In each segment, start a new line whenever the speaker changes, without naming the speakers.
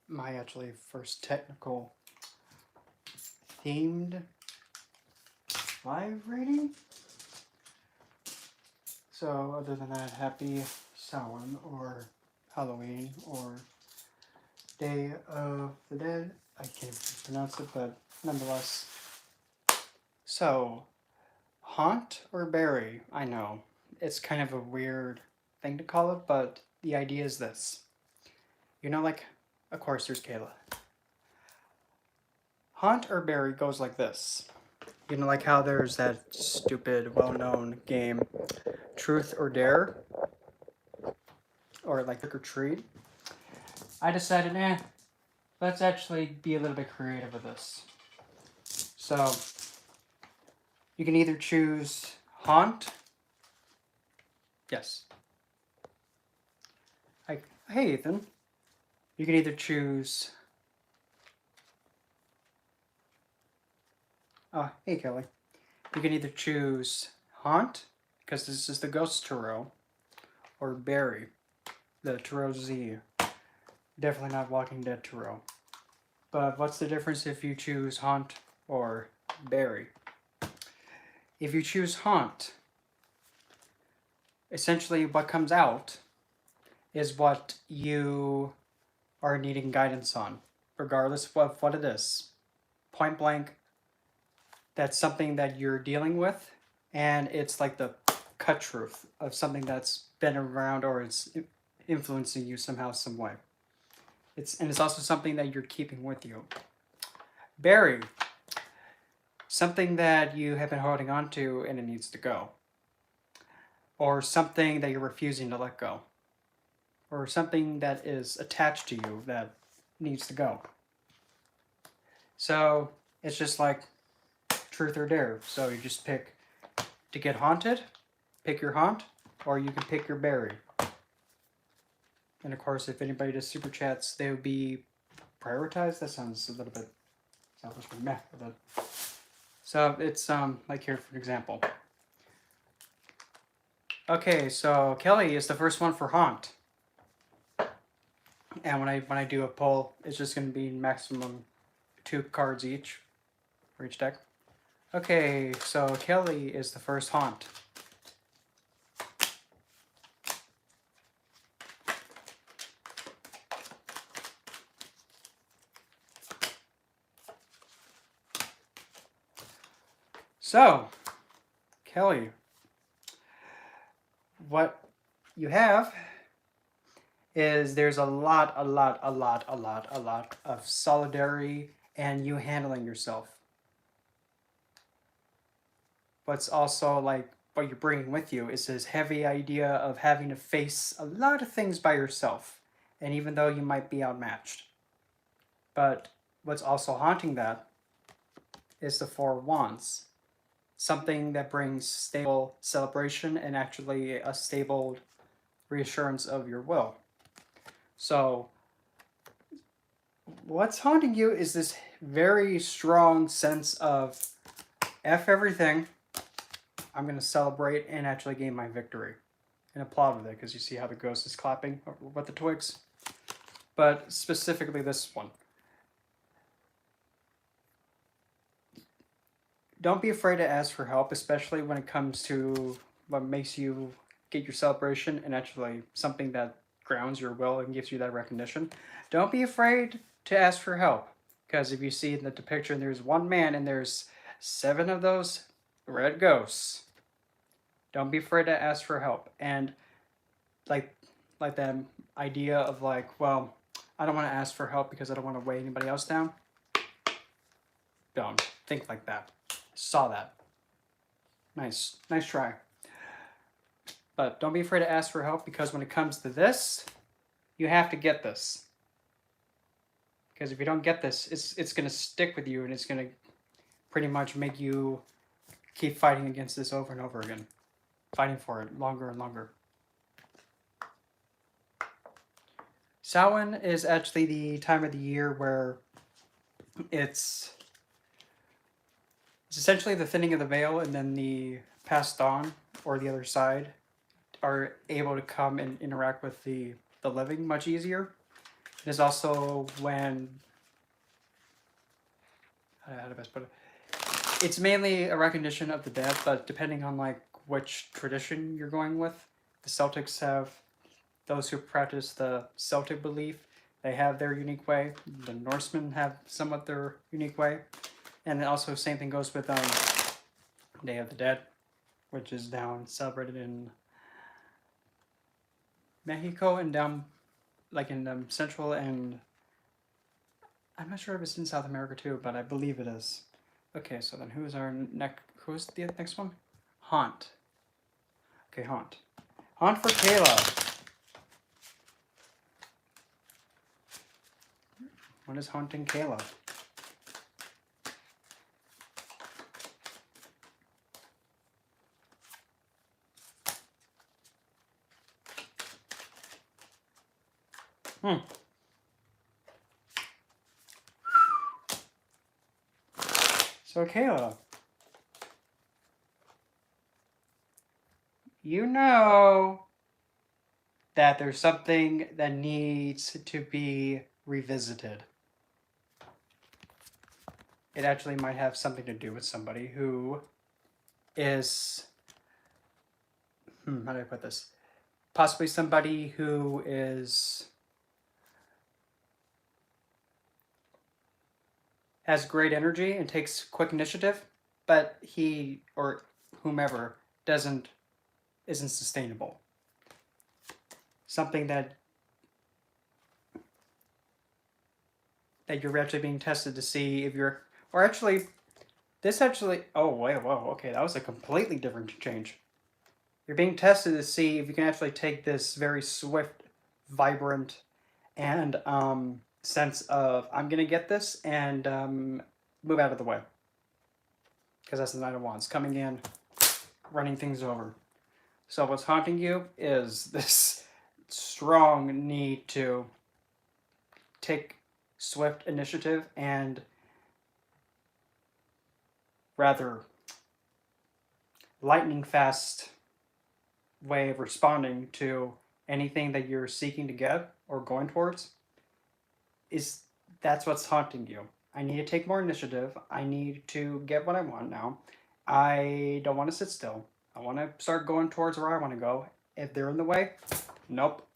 my actually first technical themed live rating. So other than that, happy Samhain or Halloween or Day of the Dead. I can't pronounce it, but nonetheless. So, haunt or bury? I know. It's kind of a weird thing to call it, but the idea is this. Like, of course, there's Kayla. Haunt or bury goes like this. Like how there's that stupid, well known game, Truth or Dare, or like Trick or Treat. I decided, let's actually be a little bit creative with this. So, you can either choose haunt. Yes. Like, hey, Ethan. You can either choose. Oh, hey, Kelly. You can either choose haunt, because this is the Ghost Tarot, or bury, the Tarot Z. Definitely not Walking Dead Tarot. But what's the difference if you choose haunt or bury? If you choose haunt, essentially what comes out is what you are needing guidance on, regardless of what it is. Point blank, that's something that you're dealing with, and it's like the cut truth of something that's been around or it's influencing you somehow, some way. It's also something that you're keeping with you. Bury, something that you have been holding on to and it needs to go. Or something that you're refusing to let go. Or something that is attached to you that needs to go. So it's just like truth or dare. So you just pick to get haunted, pick your haunt, or you can pick your bury. And of course, if anybody does super chats, they would be prioritized. That sounds a little bit selfish, but meh. So it's like here for example. Okay, so Kelly is the first one for haunt. And when I do a poll, it's just going to be maximum 2 cards each for each deck. Okay, so Kelly is the first haunt. So, Kelly, what you have is there's a lot of solidarity and you handling yourself. What's also like what you're bringing with you is this heavy idea of having to face a lot of things by yourself, and even though you might be outmatched. But what's also haunting that is the Four Wands. Something that brings stable celebration and actually a stable reassurance of your will. So, what's haunting you is this very strong sense of F everything. I'm going to celebrate and actually gain my victory. And applaud with it because you see how the ghost is clapping with the twigs. But specifically this one. Don't be afraid to ask for help, especially when it comes to what makes you get your celebration and actually something that grounds your will and gives you that recognition. Don't be afraid to ask for help, because if you see in the depiction there's one man and there's 7 of those red ghosts. Don't be afraid to ask for help. And like that idea of like, well, I don't want to ask for help because I don't want to weigh anybody else down. Don't think like that. Saw that. Nice try. But don't be afraid to ask for help, because when it comes to this, you have to get this. Because if you don't get this, it's going to stick with you and it's going to pretty much make you keep fighting against this over and over again. Fighting for it longer and longer. Samhain is actually the time of the year where it's essentially the thinning of the veil, and then the passed on, or the other side, are able to come and interact with the living much easier. It is also when, how do I best put it? It's mainly a recognition of the dead, but depending on like which tradition you're going with, the Celtics have those who practice the Celtic belief. They have their unique way. The Norsemen have somewhat their unique way, and then also same thing goes with Day of the Dead, which is down celebrated in Mexico and down like in Central and I'm not sure if it's in South America too, but I believe it is. Okay, so then who's our next? Who's the next one? Haunt. Okay, Haunt. Haunt for Kayla. What is haunting Kayla? So Kayla, you know that there's something that needs to be revisited. It actually might have something to do with somebody who is, how do I put this? Possibly somebody who has great energy and takes quick initiative, but he or whomever isn't sustainable. Something that you're actually being tested to see if you're, or actually, oh wait, whoa, okay, that was a completely different change. You're being tested to see if you can actually take this very swift, vibrant, and sense of I'm gonna get this and move out of the way, because that's the Knight of Wands coming in, running things over. So what's haunting you is this strong need to take swift initiative and rather lightning fast way of responding to anything that you're seeking to get or going towards. That's what's haunting you. I need to take more initiative. I need to get what I want now. I don't want to sit still. I want to start going towards where I want to go. If they're in the way, nope.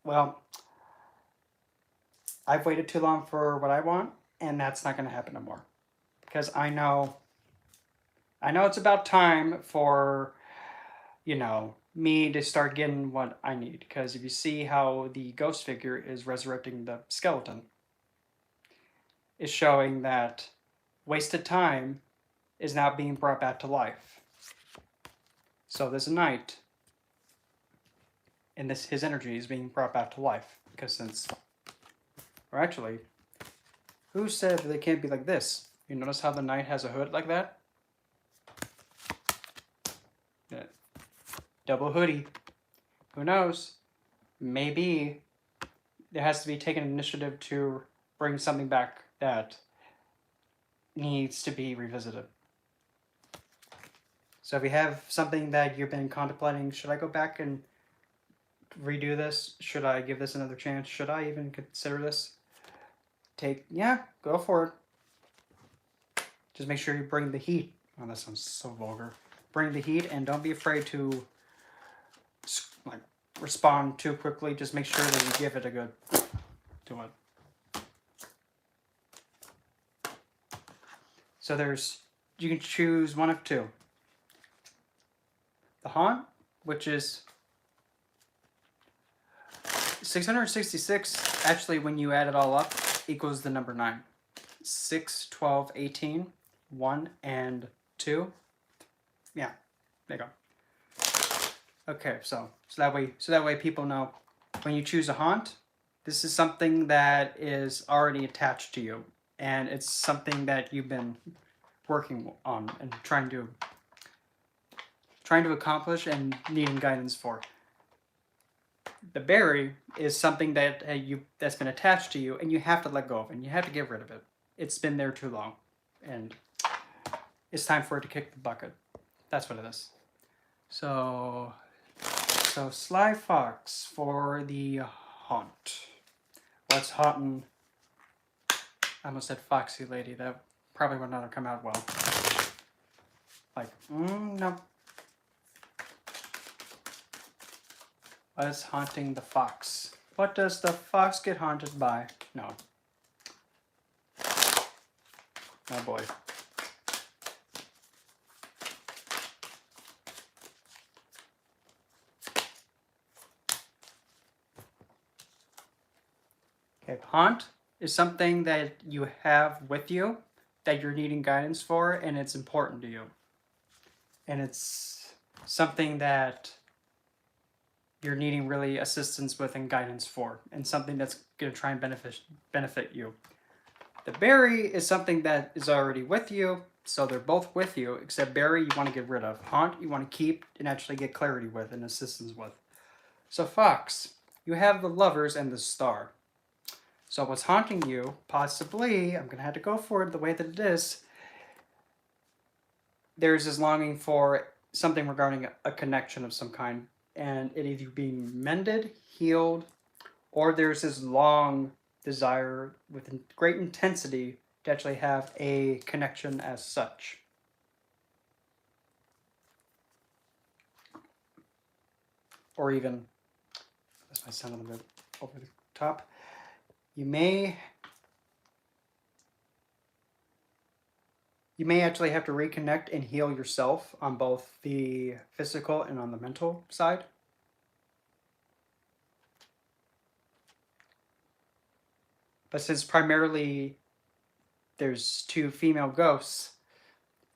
Well, I've waited too long for what I want, and that's not going to happen anymore. Because I know it's about time for, me to start getting what I need. Because if you see how the ghost figure is resurrecting the skeleton, is showing that wasted time is now being brought back to life. So there's a knight, and his energy is being brought back to life. Because or actually, who said that it can't be like this? You notice how the knight has a hood like that? Yeah. Double hoodie. Who knows? Maybe there has to be taken initiative to bring something back that needs to be revisited. So if you have something that you've been contemplating, should I go back and redo this? Should I give this another chance? Should I even consider this? Go for it. Just make sure you bring the heat. Oh, that sounds so vulgar. Bring the heat and don't be afraid to respond too quickly. Just make sure that you give it a good to it. So you can choose one of two. The Haunt, which is 666, actually when you add it all up, equals the number 9. 6, 12, 18, 1, and 2. Yeah, there you go. Okay, so that way people know when you choose a haunt, this is something that is already attached to you, and it's something that you've been working on and trying to accomplish and needing guidance for. The berry is something that that's been attached to you, and you have to let go of it, and you have to get rid of it. It's been there too long, and it's time for it to kick the bucket. That's what it is. So Sly Fox for the haunt. What's haunting? I almost said foxy lady. That probably would not have come out well. Like, no. What is haunting the fox? What does the fox get haunted by? No. Oh boy. Okay, haunt is something that you have with you, that you're needing guidance for, and it's important to you. And it's something that you're needing really assistance with and guidance for, and something that's going to try and benefit you. The berry is something that is already with you, so they're both with you, except berry you want to get rid of. Haunt you want to keep and actually get clarity with and assistance with. So fox, you have the lovers and the star. So what's haunting you, possibly, I'm going to have to go for it the way that it is, there's this longing for something regarding a connection of some kind, and it either being mended, healed, or there's this long desire with great intensity to actually have a connection as such. Or even, that's my sound a little bit over the top, you may actually have to reconnect and heal yourself on both the physical and on the mental side. But since primarily there's two female ghosts,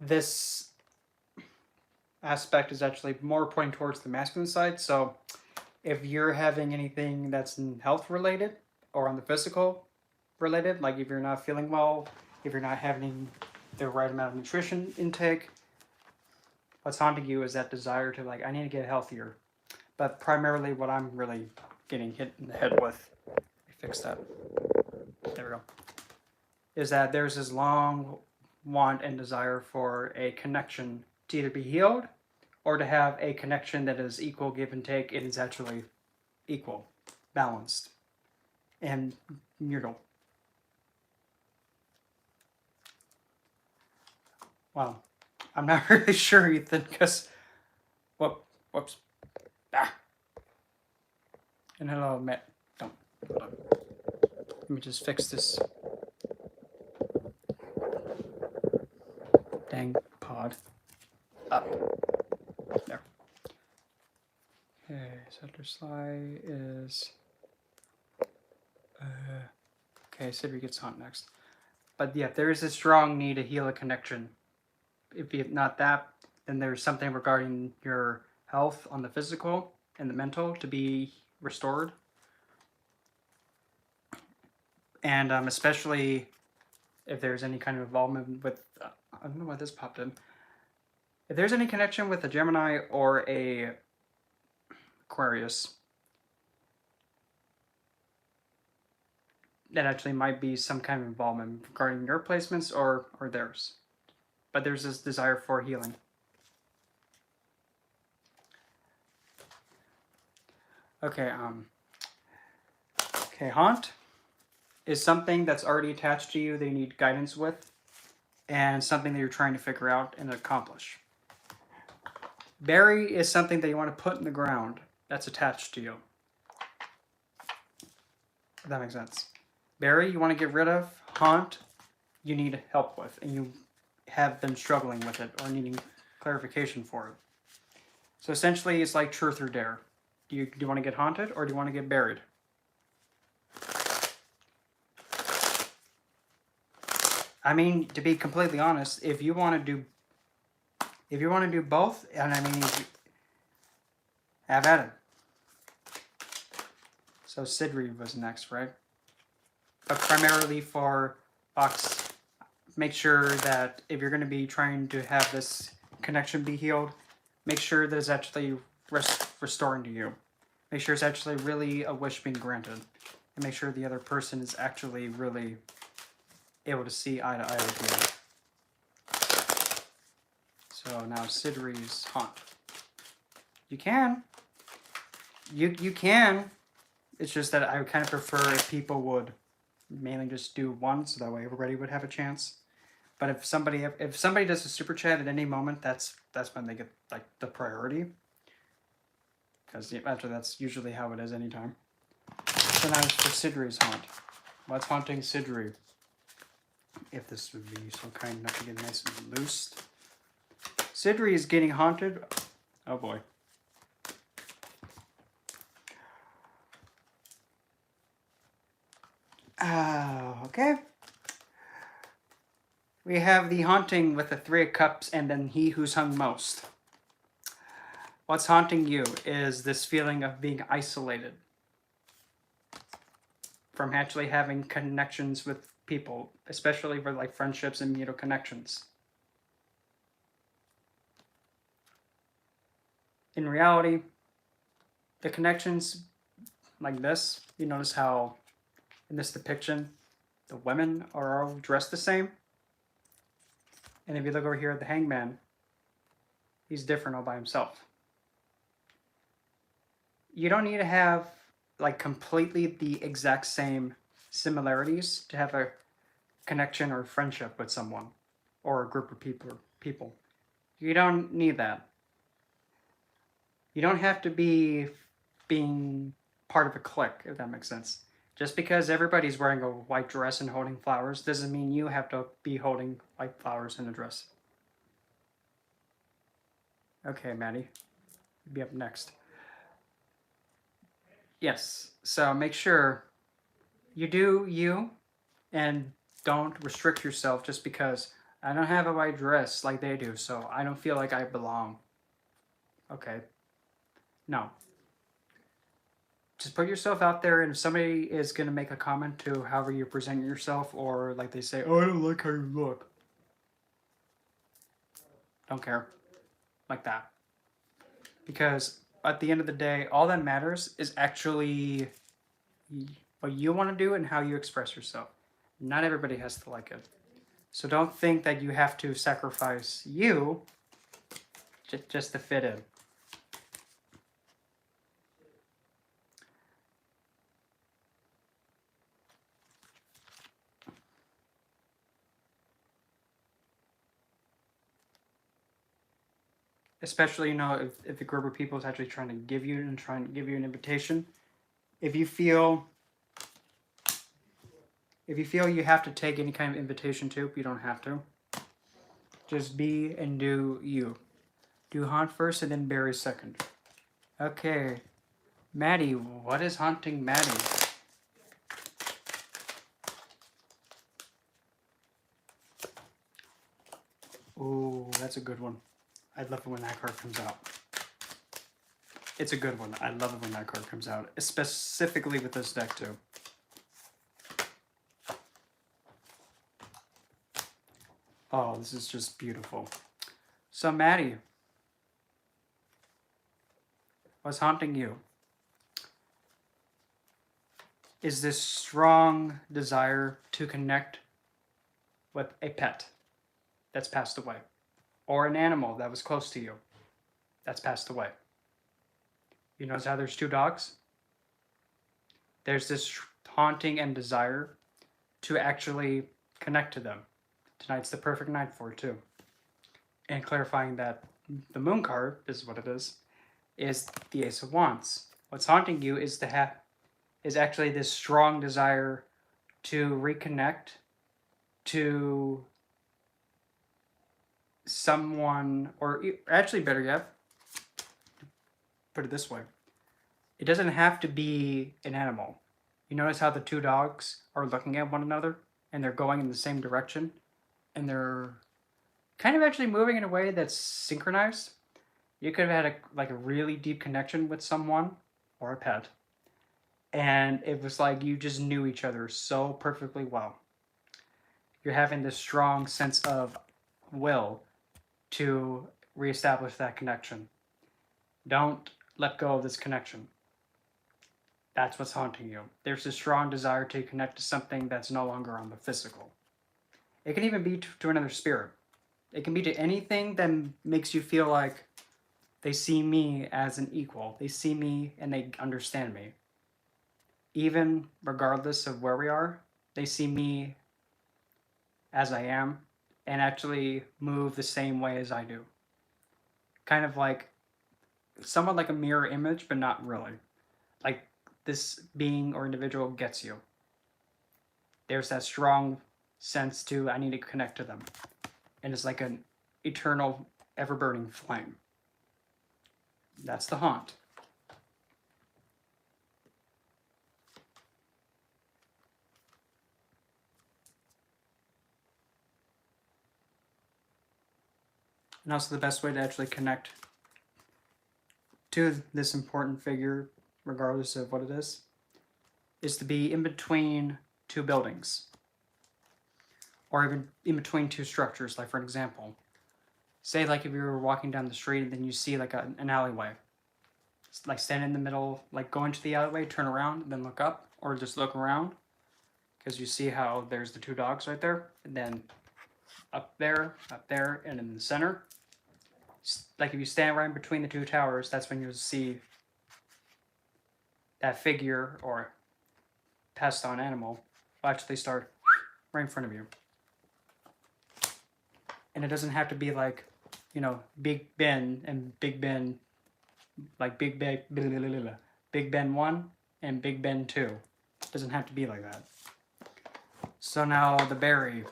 this aspect is actually more pointing towards the masculine side. So if you're having anything that's health related or on the physical related, like if you're not feeling well, if you're not having the right amount of nutrition intake, what's haunting you is that desire to, like, I need to get healthier. But primarily what I'm really getting hit in the head with, let me fix that, there we go, is that there's this long want and desire for a connection to either be healed or to have a connection that is equal give and take. It is actually equal, balanced, and mutual. Wow. I'm not really sure, Ethan, because... Whoops. Ah. And hello, Matt. Don't. Hold on. Let me just fix this. Dang pod. Up. There. Okay, center slide is... okay, Sidri gets haunt next. But yeah, there is a strong need to heal a connection. If not that, then there's something regarding your health on the physical and the mental to be restored. And especially if there's any kind of involvement with, I don't know why this popped in. If there's any connection with a Gemini or a Aquarius, that actually might be some kind of involvement regarding your placements or theirs. But there's this desire for healing. Okay, haunt is something that's already attached to you that you need guidance with, and something that you're trying to figure out and accomplish. Bury is something that you want to put in the ground that's attached to you. If that makes sense. Bury, you want to get rid of. Haunt, you need help with, and you have been struggling with it or needing clarification for it. So essentially, it's like truth or dare. Do you want to get haunted or do you want to get buried? I mean, to be completely honest, if you want to do both, and I mean, have at it. So Sidri was next, right? But primarily for Fox, make sure that if you're going to be trying to have this connection be healed, make sure that it's actually restoring to you. Make sure it's actually really a wish being granted. And make sure the other person is actually really able to see eye to eye with you. So now Sidri's haunt. You can. You can. It's just that I kind of prefer if people would mainly just do one, so that way everybody would have a chance. But if somebody does a super chat at any moment, that's when they get like the priority. Because after that's usually how it is anytime. So now it's for Sidri's haunt. What's haunting Sidri? If this would be so kind enough to get nice and loosed. Sidri is getting haunted. Oh boy. Okay. We have the haunting with the Three of Cups and then he who's hung most. What's haunting you is this feeling of being isolated from actually having connections with people, especially for like friendships and mutual connections. In reality, the connections like this, you notice how in this depiction, the women are all dressed the same. And if you look over here at the hangman, he's different all by himself. You don't need to have like completely the exact same similarities to have a connection or friendship with someone or a group of people. You don't need that. You don't have to be being part of a clique, if that makes sense. Just because everybody's wearing a white dress and holding flowers doesn't mean you have to be holding white flowers in a dress. Okay, Maddie. You'll be up next. Yes, so make sure you do you and don't restrict yourself just because I don't have a white dress like they do, so I don't feel like I belong. Okay. No. Just put yourself out there, and if somebody is going to make a comment to however you present yourself, or like they say, oh, I don't like how you look. Don't care. Like that. Because at the end of the day, all that matters is actually what you want to do and how you express yourself. Not everybody has to like it. So don't think that you have to sacrifice you just to fit in. Especially, you know, if the group of people is actually trying to give you an invitation. If you feel you have to take any kind of invitation to, you don't have to. Just be and do you. Do haunt first and then bury second. Okay. Maddie, what is haunting Maddie? Ooh, that's a good one. I love it when that card comes out. It's a good one. I love it when that card comes out. Specifically with this deck too. Oh, this is just beautiful. So Maddie, what's haunting you is this strong desire to connect with a pet that's passed away, or an animal that was close to you that's passed away. You notice how there's two dogs? There's this haunting and desire to actually connect to them. Tonight's the perfect night for it too. And clarifying that the moon card, this is what it is the Ace of Wands. What's haunting you is actually this strong desire to reconnect to someone, or actually better yet, put it this way. It doesn't have to be an animal. You notice how the two dogs are looking at one another and they're going in the same direction and they're kind of actually moving in a way that's synchronized. You could have had a really deep connection with someone or a pet, and it was like you just knew each other so perfectly well. You're having this strong sense of will to reestablish that connection. Don't let go of this connection. That's what's haunting you. There's a strong desire to connect to something that's no longer on the physical. It can even be to another spirit. It can be to anything that makes you feel like they see me as an equal. They see me and they understand me. even regardless of where we are, they see me as I am and actually move the same way as I do. Kind of like somewhat like a mirror image, but not really. Like this being or individual gets you. There's that strong sense to I need to connect to them. And it's like an eternal, ever burning flame. That's the haunt. And also the best way to actually connect to this important figure, regardless of what it is to be in between two buildings. Or even in between two structures, like for an example. Say like if you were walking down the street and then you see like an alleyway. Like stand in the middle, like go into the alleyway, turn around, then look up, or just look around. Because you see how there's the two dogs right there, and then up there, and in the center. Like if you stand right in between the two towers, that's when you'll see that figure or passed on animal will actually start right in front of you. And it doesn't have to be like, you know, Big Ben and Big Ben, like Big Ben 1 and Big Ben 2. It doesn't have to be like that. So now the berry.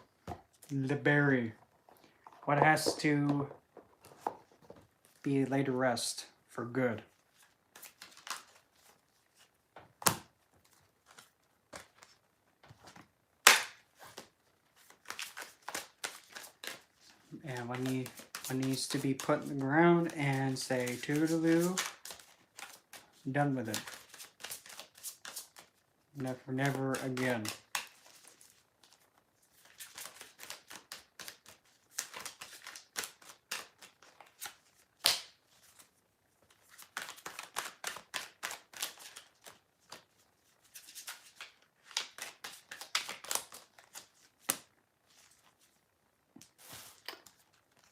What has to be laid to rest for good? And one needs to be put in the ground and say toodaloo, done with it. Never again.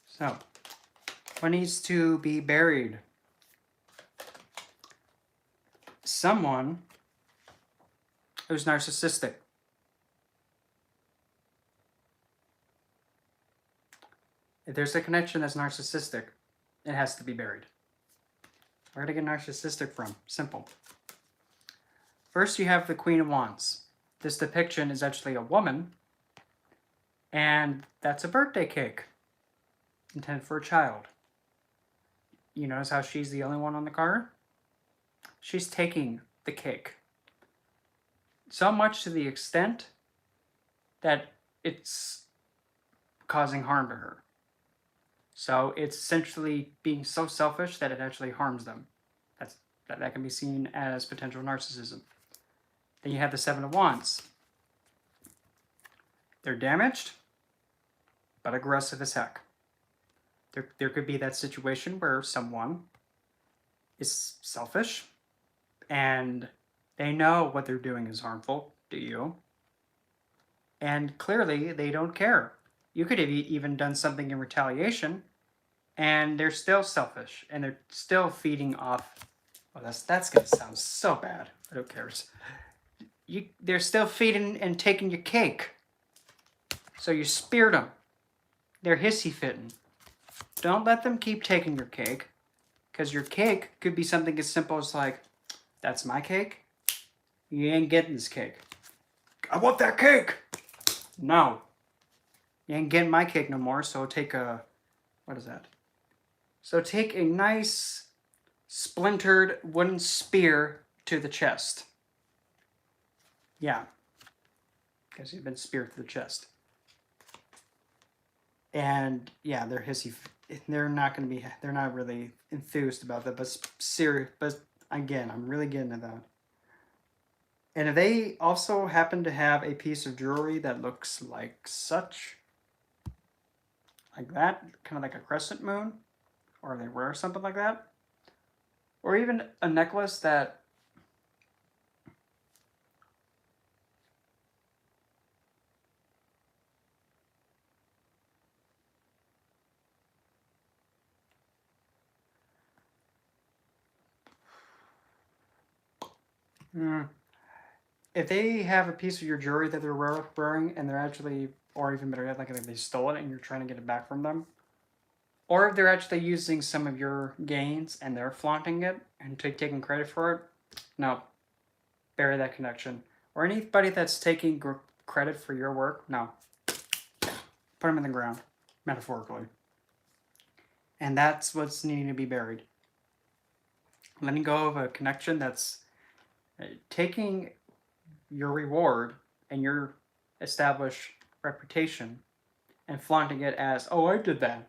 So, what needs to be buried? Someone who's narcissistic. If there's a connection that's narcissistic, it has to be buried. Where to get narcissistic from? Simple. First, you have the Queen of Wands. This depiction is actually a woman, and that's a birthday cake intended for a child. You notice how she's the only one on the card? She's taking the cake. So much to the extent that it's causing harm to her. So it's essentially being so selfish that it actually harms them. That can be seen as potential narcissism. Then you have the Seven of Wands. They're damaged, but aggressive as heck. There could be that situation where someone is selfish and they know what they're doing is harmful to you. And clearly they don't care. You could have even done something in retaliation and they're still selfish and they're still feeding off. Oh, that's gonna sound so bad, but who cares? They're still feeding and taking your cake. So you speared them. They're hissy fitting. Don't let them keep taking your cake, because your cake could be something as simple as like, that's my cake. You ain't getting this cake. I want that cake. No. You ain't getting my cake no more, so take a, what is that? So take a nice splintered wooden spear to the chest. Yeah. Because you've been speared to the chest. And yeah, they're hissy. They're not going to be, they're not really enthused about that, but serious, but again, I'm really getting at that. And if they also happen to have a piece of jewelry that looks like such, like that, kind of like a crescent moon, or they wear something like that, or even a necklace that if they have a piece of your jewelry that they're wearing and they're actually, or even better yet, like if they stole it and you're trying to get it back from them, or if they're actually using some of your gains and they're flaunting it and taking credit for it, no, bury that connection. Or anybody that's taking credit for your work, no, put them in the ground, metaphorically. And that's what's needing to be buried. Letting go of a connection that's taking your reward and your established reputation and flaunting it as, oh, I did that.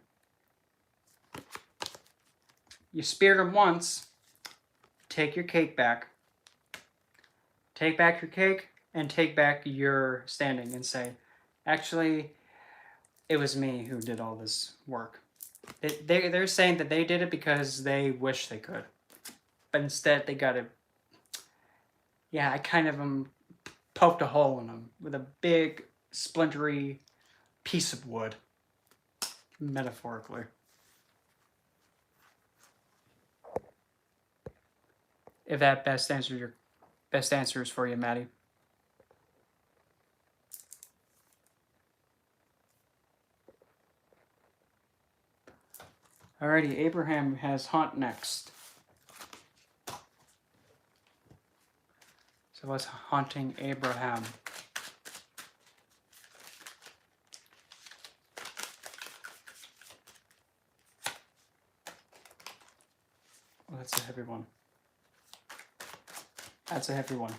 You speared them once, take your cake back. Take back your cake and take back your standing and say, actually, it was me who did all this work. They're saying that they did it because they wish they could. But instead, they got it. Yeah, I kind of poked a hole in them with a big, splintery piece of wood. Metaphorically. If that best answers for you, Maddie. Alrighty, Abraham has haunt next. So what's haunting Abraham? Oh, that's a heavy one. That's a heavy one.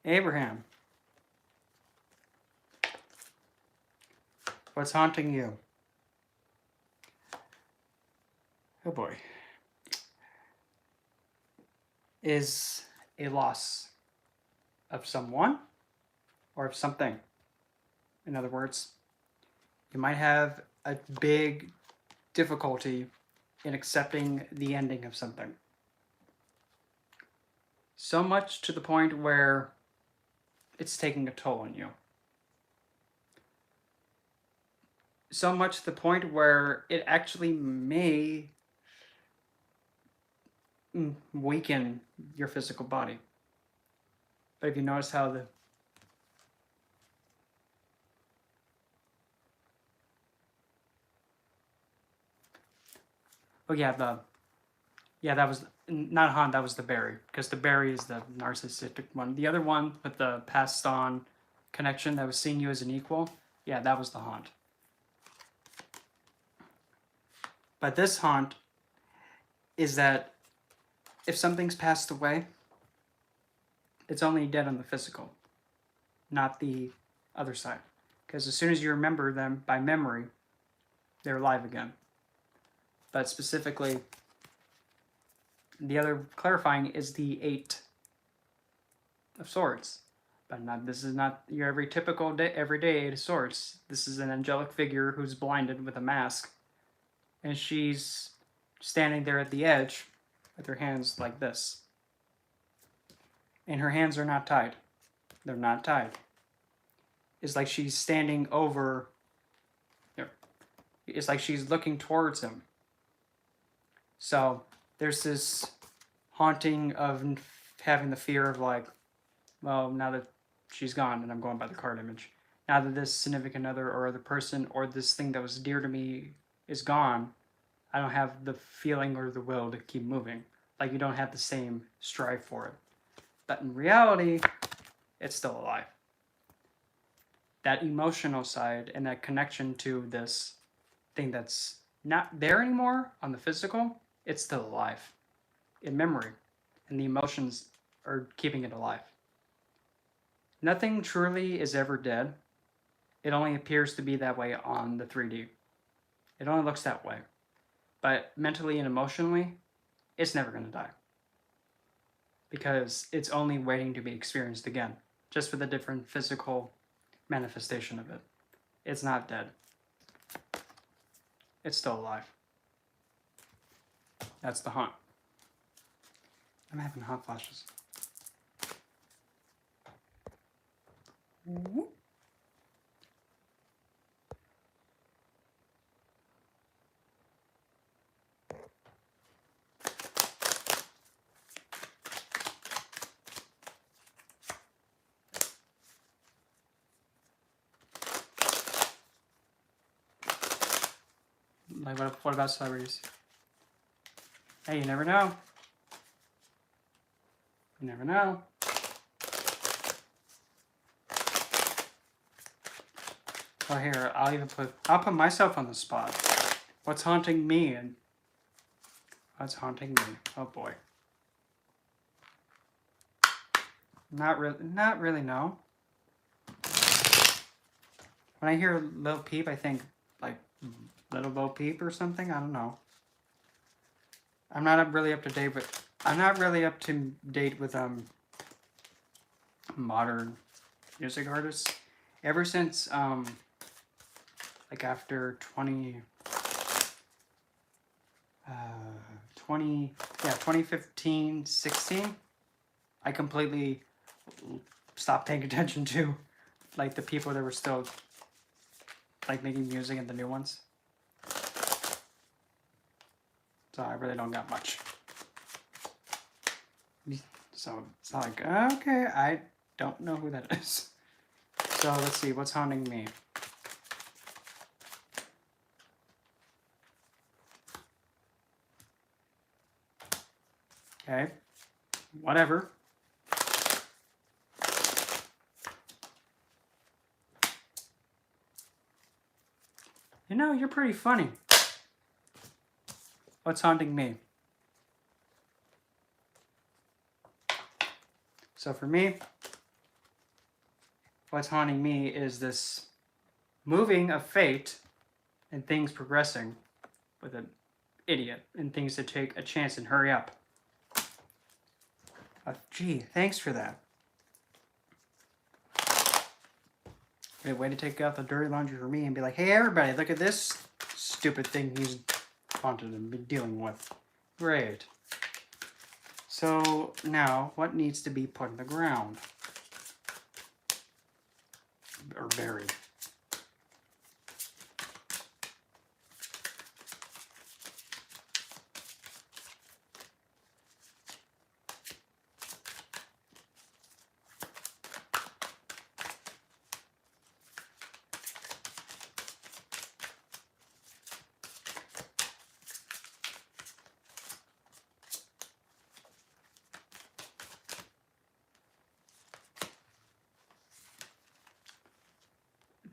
Abraham, what's haunting you? Oh boy. Is a loss of someone or of something. In other words, you might have a big difficulty in accepting the ending of something. So much to the point where it's taking a toll on you. So much to the point where it actually may weaken your physical body. But if you notice how the that was not haunt, that was the berry, because the berry is the narcissistic one. The other one with the passed on connection that was seeing you as an equal, yeah, that was the haunt. But this haunt is that if something's passed away, it's only dead on the physical, not the other side. Because as soon as you remember them by memory, they're alive again. But specifically, the other clarifying is the 8 of Swords. But this is not your everyday 8 of Swords. This is an angelic figure who's blinded with a mask. And she's standing there at the edge with her hands like this. And her hands are not tied. They're not tied. It's like she's standing over. It's like she's looking towards him. So there's this haunting of having the fear of like, well, now that she's gone, and I'm going by the card image, now that this significant other or other person or this thing that was dear to me is gone, I don't have the feeling or the will to keep moving. Like you don't have the same strive for it. But in reality, it's still alive. That emotional side and that connection to this thing that's not there anymore on the physical, it's still alive in memory, and the emotions are keeping it alive. Nothing truly is ever dead. It only appears to be that way on the 3D. It only looks that way. But mentally and emotionally, it's never going to die. Because it's only waiting to be experienced again, just with a different physical manifestation of it. It's not dead. It's still alive. That's the haunt. I'm having hot flashes. Like, what about celebrities? Hey, you never know. You never know. Well, here, I'll put myself on the spot. What's haunting me and what's haunting me? Oh boy. Not really, no. When I hear Lil Peep, I think like Little Bo Peep or something. I don't know. I'm not really up to date with modern music artists. Ever since like after 2015, 16, I completely stopped paying attention to like the people that were still like making music and the new ones. So I really don't got much. So it's not like, okay, I don't know who that is. So let's see, what's haunting me? Okay, whatever. You know, you're pretty funny. What's haunting me? So for me, what's haunting me is this moving of fate and things progressing with an idiot and things to take a chance and hurry up. Gee, thanks for that. Great way to take out the dirty laundry for me and be like, hey everybody, look at this stupid thing he's haunted and been dealing with. Great. So now, what needs to be put in the ground? Or buried?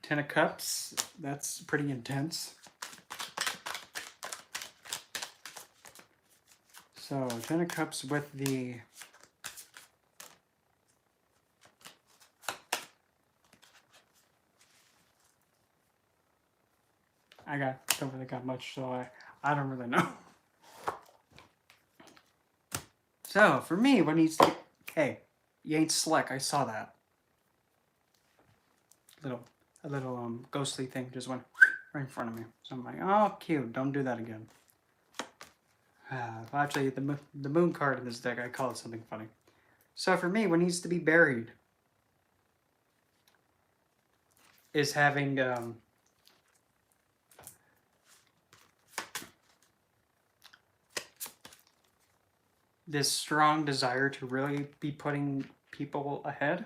Ten of Cups, that's pretty intense. So, Ten of Cups with the... don't really got much, so I don't really know. So, for me, what needs to... Hey, you ain't slick, I saw that. A little ghostly thing just went right in front of me. So I'm like, oh, cute, don't do that again. Actually, the moon card in this deck, I call it something funny. So for me, what needs to be buried is having this strong desire to really be putting people ahead.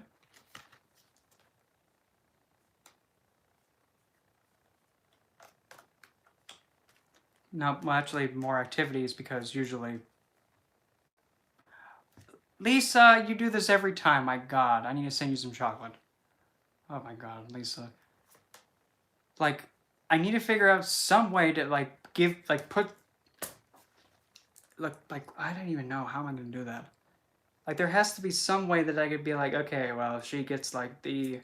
No, well, actually, more activities because usually... Lisa, you do this every time. My God, I need to send you some chocolate. Oh my God, Lisa. Like, I need to figure out some way to like put. Look, like I don't even know how I'm gonna do that. Like, there has to be some way that I could be like, okay, well, if she gets like the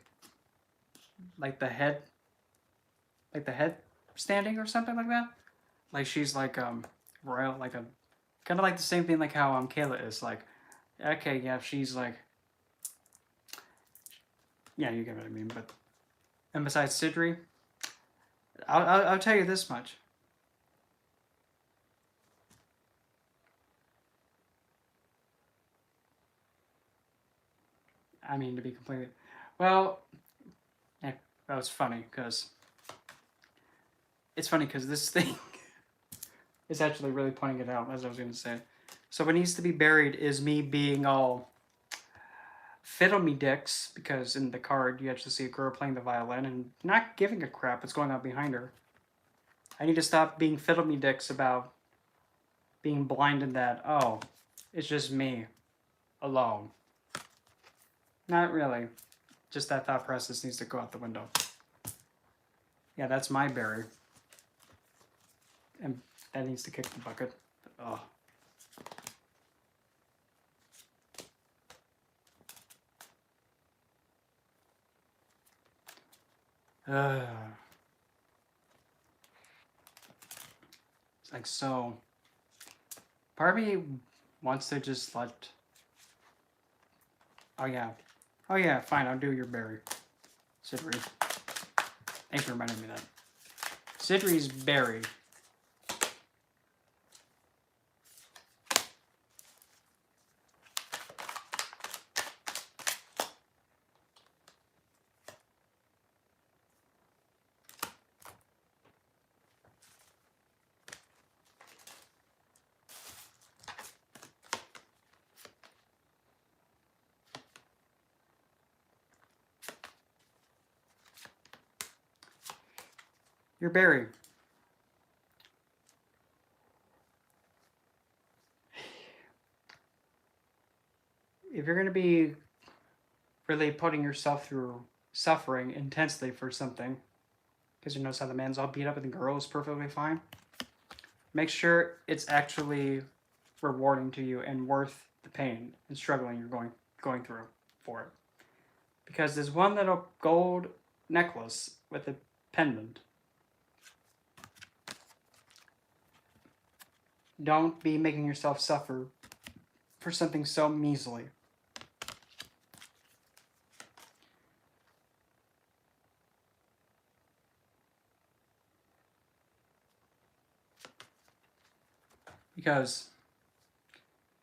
head standing or something like that. Like she's like royal, like a kind of like the same thing like how Kayla is like. Okay, yeah, she's like, yeah, you get what I mean. But and besides Sidri, I'll tell you this much. I mean, to be completely, well, That was funny because this thing is actually really pointing it out, as I was going to say. So what needs to be buried is me being all fiddle me dicks, because in the card you actually see a girl playing the violin and not giving a crap what's going on behind her. I need to stop being fiddle me dicks about being blinded that, oh, it's just me alone. Not really. Just that thought process needs to go out the window. Yeah, that's my berry. And that needs to kick the bucket. Oh. It's like so. Part of me wants to just let. Oh yeah. Oh yeah, fine, I'll do your berry. Sidri. Thanks for reminding me of that. Sidri's berry. Your berry. If you're going to be really putting yourself through suffering intensely for something, because you notice how the man's all beat up and the girl is perfectly fine, make sure it's actually rewarding to you and worth the pain and struggling you're going through for it. Because there's one little gold necklace with a pendant. Don't be making yourself suffer for something so measly. Because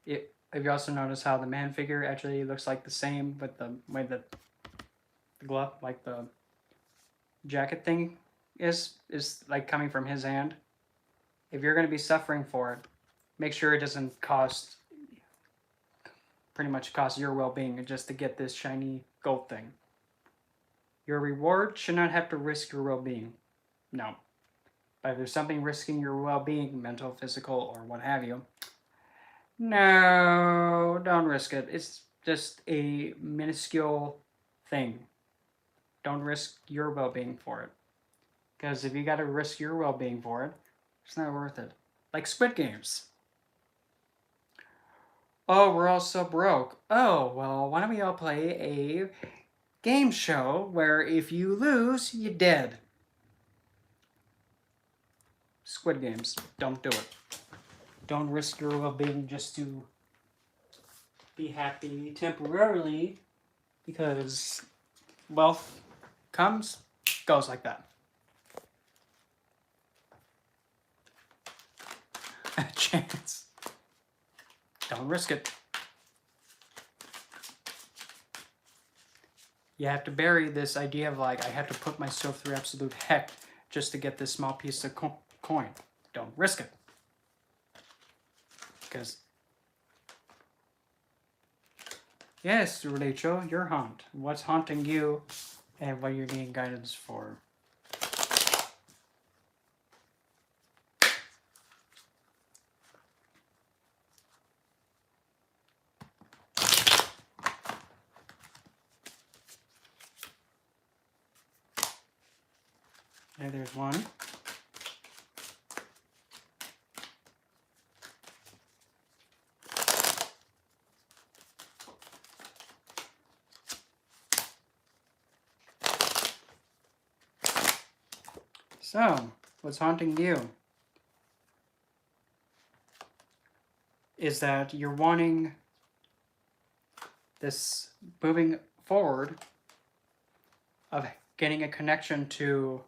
have you also noticed how the man figure actually looks like the same with the way that the glove, like the jacket thing is like coming from his hand? If you're going to be suffering for it, make sure it doesn't pretty much cost your well-being just to get this shiny gold thing. Your reward should not have to risk your well-being. No. But if there's something risking your well-being, mental, physical, or what have you, no, don't risk it. It's just a minuscule thing. Don't risk your well-being for it. Because if you got to risk your well-being for it, it's not worth it. Like Squid Games. Oh, we're all so broke. Oh, well, why don't we all play a game show where if you lose, you're dead. Squid Games. Don't do it. Don't risk your well-being just to be happy temporarily, because wealth comes, goes like that. A chance. Don't risk it. You have to bury this idea of like, I have to put myself through absolute heck just to get this small piece of coin. Don't risk it. Because, yes, Rachel, you're haunted. What's haunting you and what you're needing guidance for? Okay, there's one. So, what's haunting you is that you're wanting this moving forward of getting a connection to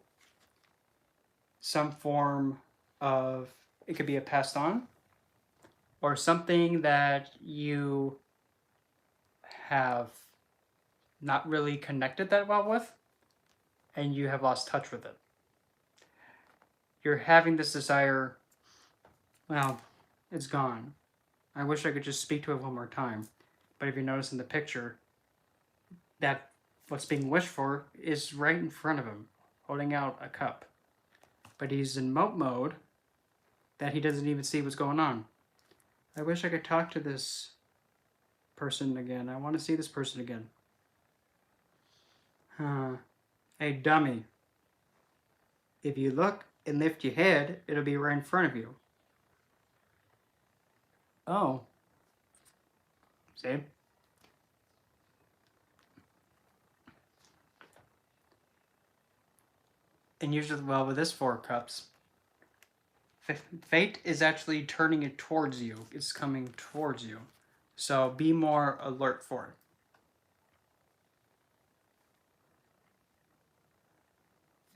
some form of, it could be a passed on, or something that you have not really connected that well with, and you have lost touch with it. You're having this desire, well, it's gone. I wish I could just speak to it one more time. But if you notice in the picture, that what's being wished for is right in front of him, holding out a cup. But he's in mope mode that he doesn't even see what's going on. I wish I could talk to this person again. I want to see this person again. Hey, dummy. If you look and lift your head, it'll be right in front of you. Oh. See? And usually, well, with this 4 cups, fate is actually turning it towards you. It's coming towards you. So be more alert for it.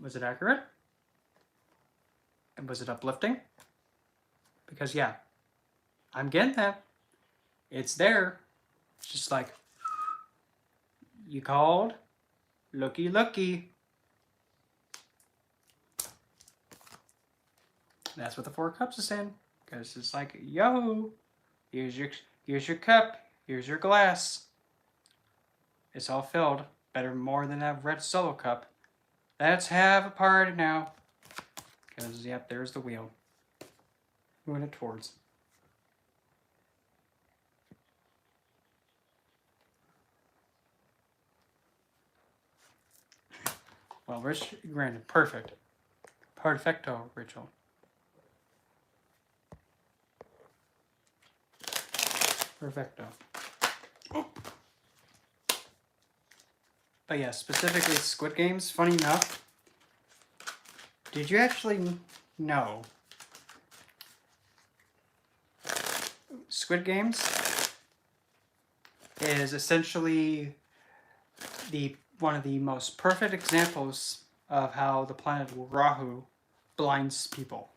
Was it accurate? And was it uplifting? Because yeah, I'm getting that. It's there. It's just like, you called, looky looky. That's what the 4 cups is saying. Because it's like, yo, here's your cup, here's your glass. It's all filled. Better more than that red Solo cup. Let's have a party now. Because, yep, there's the wheel. Moving it towards. Well, Rich, granted, perfect. Perfecto, Rachel. Perfecto. But yeah, specifically Squid Games, funny enough, did you actually know Squid Games is essentially one of the most perfect examples of how the planet Rahu blinds people.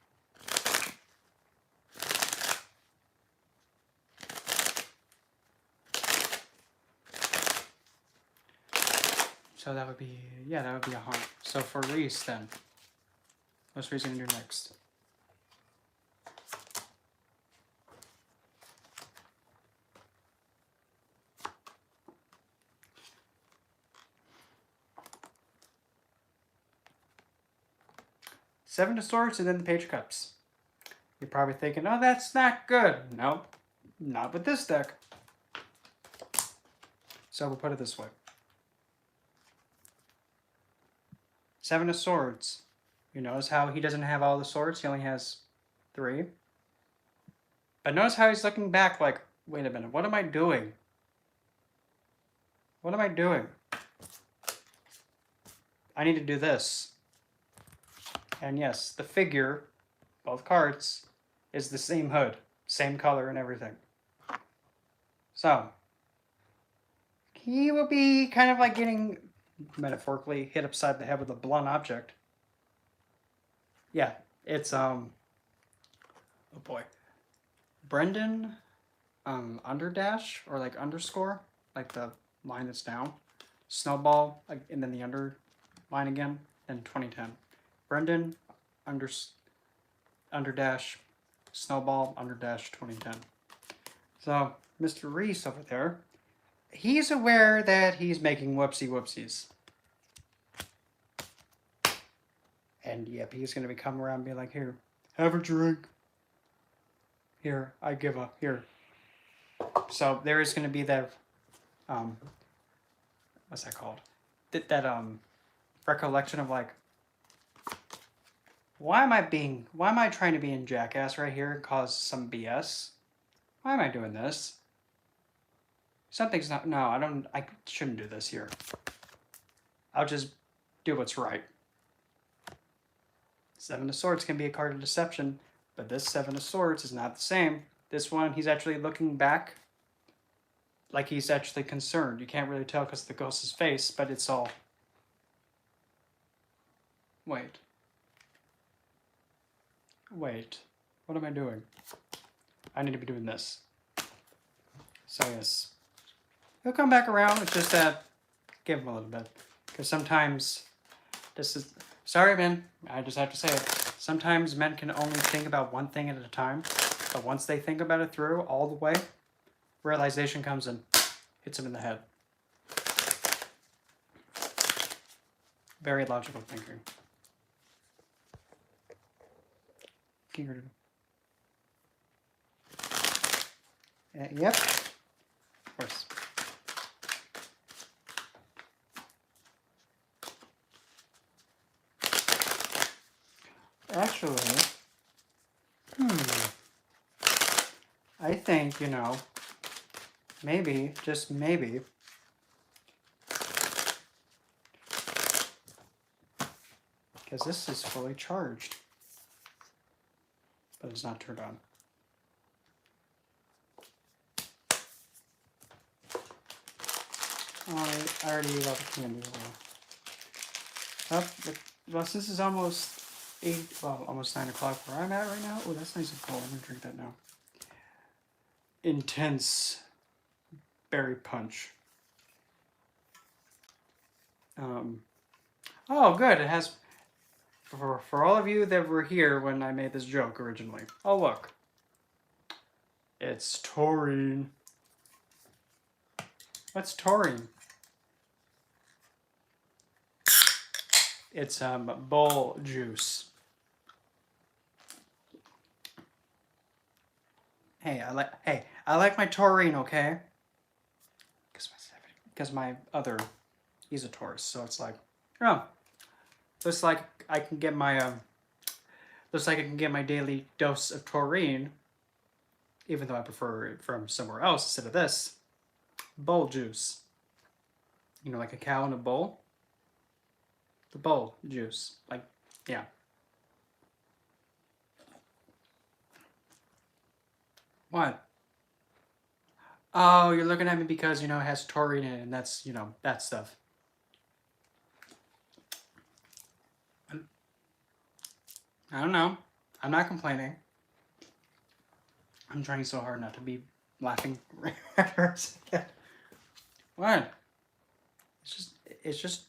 So that would be, yeah, that would be a harm. So for Reese then, what's Reese gonna do next? Seven of Swords and then the Page of Cups. You're probably thinking, oh, that's not good. Nope, not with this deck. So we'll put it this way. Seven of Swords. You notice how he doesn't have all the swords? He only has 3. But notice how he's looking back like, wait a minute, what am I doing? What am I doing? I need to do this. And yes, the figure, both cards, is the same hood, same color and everything. So, he will be kind of like getting, metaphorically, hit upside the head with a blunt object. Yeah, it's, oh boy. Brendan, underdash, or like underscore, like the line that's down. Snowball, and then the underline again, and 2010. Brendan, underdash, Snowball, underdash, 2010. So, Mr. Reese over there, he's aware that he's making whoopsies. And yep, he's going to come around and be like, here, have a drink. Here, I give a, here. So there is going to be that, what's that called? That recollection of like, why am I trying to be in Jackass right here and cause some BS? Why am I doing this? Something's not, no, I shouldn't do this here. I'll just do what's right. Seven of Swords can be a card of deception, but this Seven of Swords is not the same. This one, he's actually looking back like he's actually concerned. You can't really tell because of the ghost's face, but it's all... Wait. What am I doing? I need to be doing this. So yes. He'll come back around. It's just that, give him a little bit. Because sometimes This is... Sorry, man. I just have to say it. Sometimes men can only think about one thing at a time. But once they think about it through all the way, realization comes and hits them in the head. Very logical thinking. Yep. Of course. Actually, I think, you know, maybe, just maybe, because this is fully charged, but it's not turned on. Oh, I already ate all the candy. Well, since it's almost 8, well, almost 9 o'clock where I'm at right now. Oh, that's nice and cold. I'm gonna drink that now. Intense berry punch. Oh, good. It has, for all of you that were here when I made this joke originally. Oh, look. It's taurine. What's taurine? It's bull juice. Hey, I like my taurine, okay? Because my other, he's a Taurus, so it's like, oh, looks like I can get my daily dose of taurine, even though I prefer it from somewhere else instead of this. Bull juice. You know, like a cow in a bowl. The bull juice, like, yeah. What? Oh, you're looking at me because, you know, it has taurine in it, and that's, you know, that stuff. I don't know. I'm not complaining. I'm trying so hard not to be laughing at her. What? It's just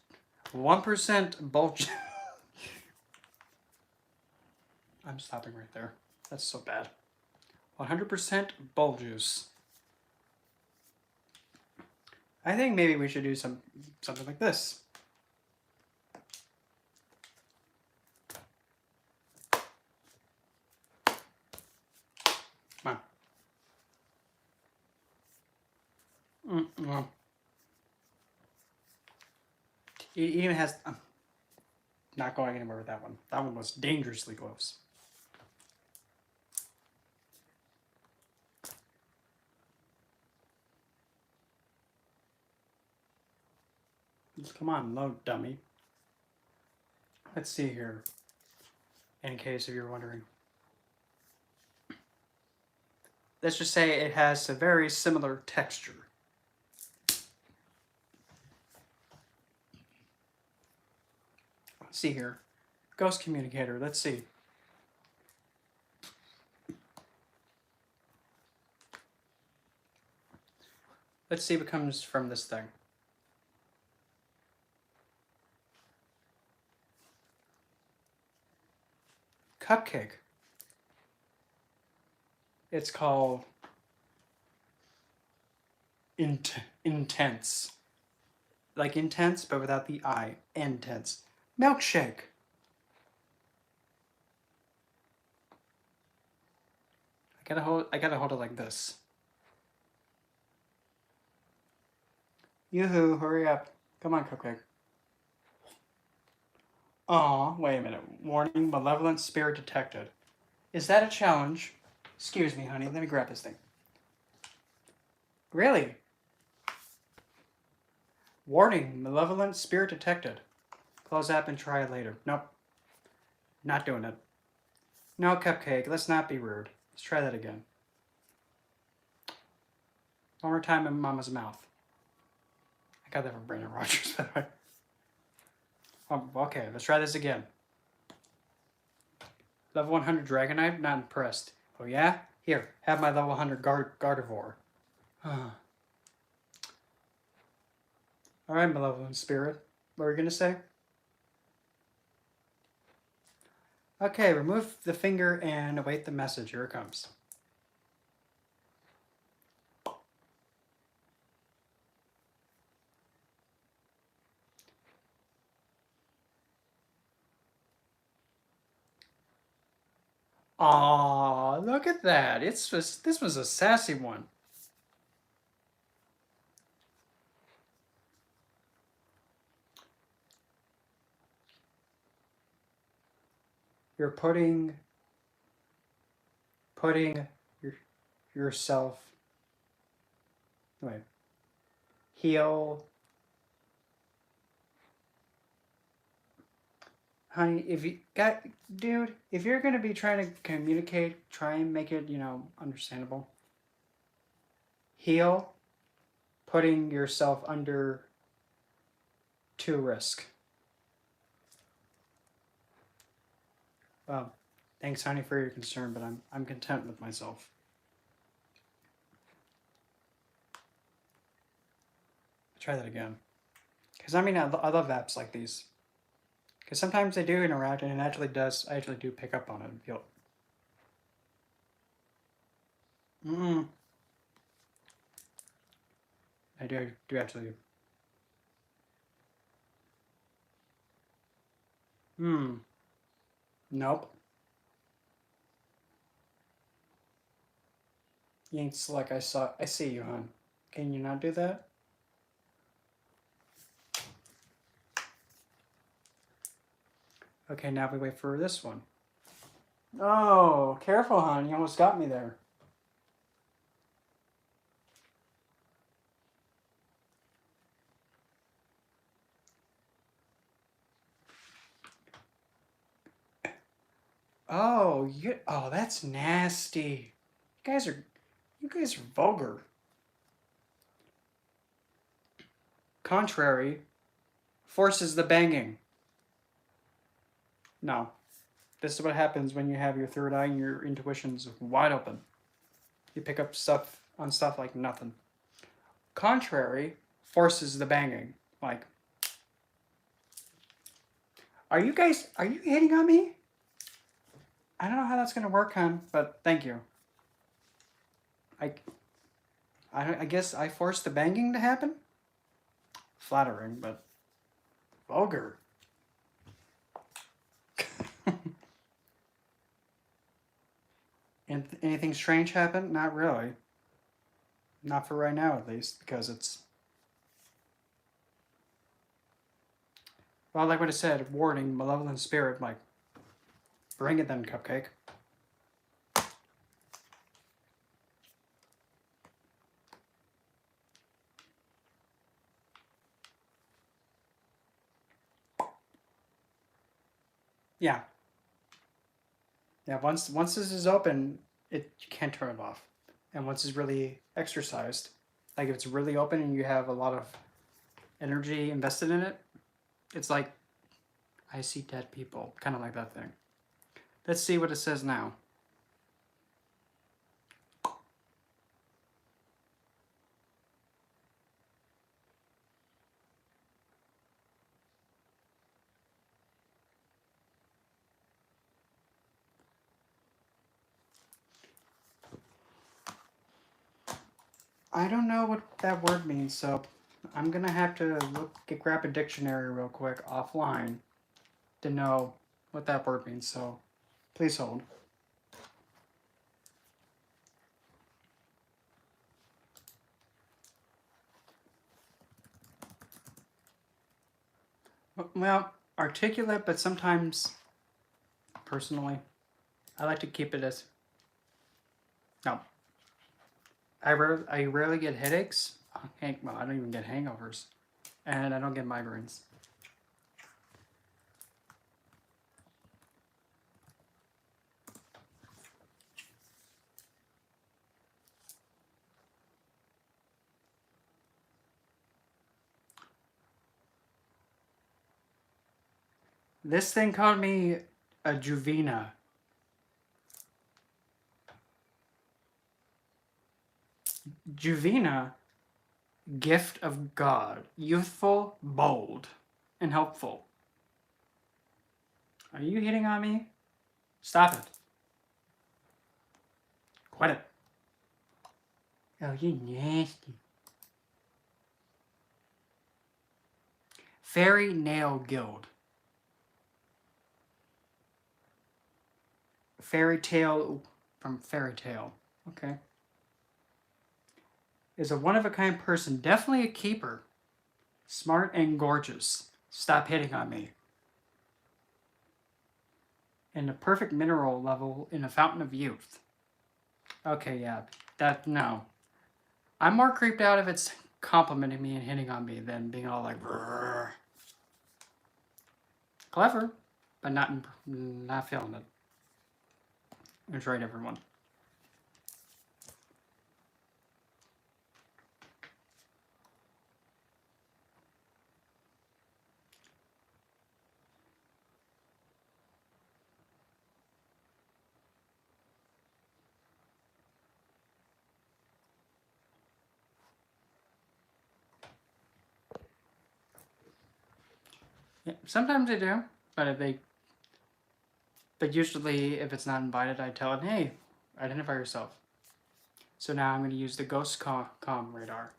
1% bulge. I'm stopping right there. That's so bad. 100% bull juice. I think maybe we should do something like this. Come on. It even has... not going anywhere with that one. That one was dangerously close. Come on, load, dummy. Let's see here. In case if you're wondering. Let's just say it has a very similar texture. Let's see here. Ghost communicator, let's see. Let's see what comes from this thing. Cupcake. It's called intense. Like intense, but without the I. Intense. Milkshake. I gotta hold it like this. Yoo-hoo, hurry up. Come on, Cupcake. Aw, wait a minute. Warning, malevolent spirit detected. Is that a challenge? Excuse me, honey. Let me grab this thing. Really? Warning, malevolent spirit detected. Close app and try it later. Nope. Not doing it. No, Cupcake, let's not be rude. Let's try that again. One more time in Mama's mouth. I got that from Brandon Rogers, by the way. Okay, let's try this again. Level 100 Dragonite? Not impressed. Oh yeah? Here, have my level 100 Gardevoir. Alright, malevolent spirit. What were you gonna say? Okay, remove the finger and await the message. Here it comes. Aw, look at that. It's just, this was a sassy one. You're putting your, yourself, wait, heal. Honey, if you got, dude, if you're gonna be trying to communicate, try and make it, understandable. Heal, putting yourself under to risk. Well, thanks, honey, for your concern, but I'm content with myself. Try that again. Because I mean, I love apps like these. Because sometimes they do interact, and it actually does. I actually do pick up on it and feel. Mm. I do actually. Hmm. Nope. You ain't slick. I see you, hon. Can you not do that? Okay, now we wait for this one. Oh, careful, hon. You almost got me there. Oh, that's nasty. You guys are vulgar. Contrary forces the banging. No. This is what happens when you have your third eye and your intuition's wide open. You pick up stuff on stuff like nothing. Contrary forces the banging. Like, are you hitting on me? I don't know how that's gonna work, hon, but thank you. I guess I forced the banging to happen? Flattering, but vulgar. And anything strange happen? Not really. Not for right now, at least, because it's. Well, like what I said, warning, malevolent spirit, like, bring it then, Cupcake. Yeah. Yeah, once this is open, you can't turn it off. And once it's really exercised, like if it's really open and you have a lot of energy invested in it, it's like I see dead people, kind of like that thing. Let's see what it says now. I don't know what that word means, so I'm gonna have to grab a dictionary real quick offline to know what that word means. So please hold. Well, articulate, but sometimes, personally, I like to keep it as. No. I rarely get headaches. Well, I don't even get hangovers. And I don't get migraines. This thing called me a Juvena. Juvena, gift of God, youthful, bold, and helpful. Are you hitting on me? Stop it. Quit it. Oh, you nasty. Fairy Nail Guild. Fairy Tale from Fairy Tale. Okay. Is a one-of-a-kind person. Definitely a keeper. Smart and gorgeous. Stop hitting on me. And a perfect mineral level in a fountain of youth. Okay, yeah. That, no. I'm more creeped out if it's complimenting me and hitting on me than being all like, brrr. Clever, but not feeling it. That's right, everyone. Yeah, sometimes they do, but usually if it's not invited, I tell it, hey, identify yourself. So now I'm going to use the Ghost Com radar.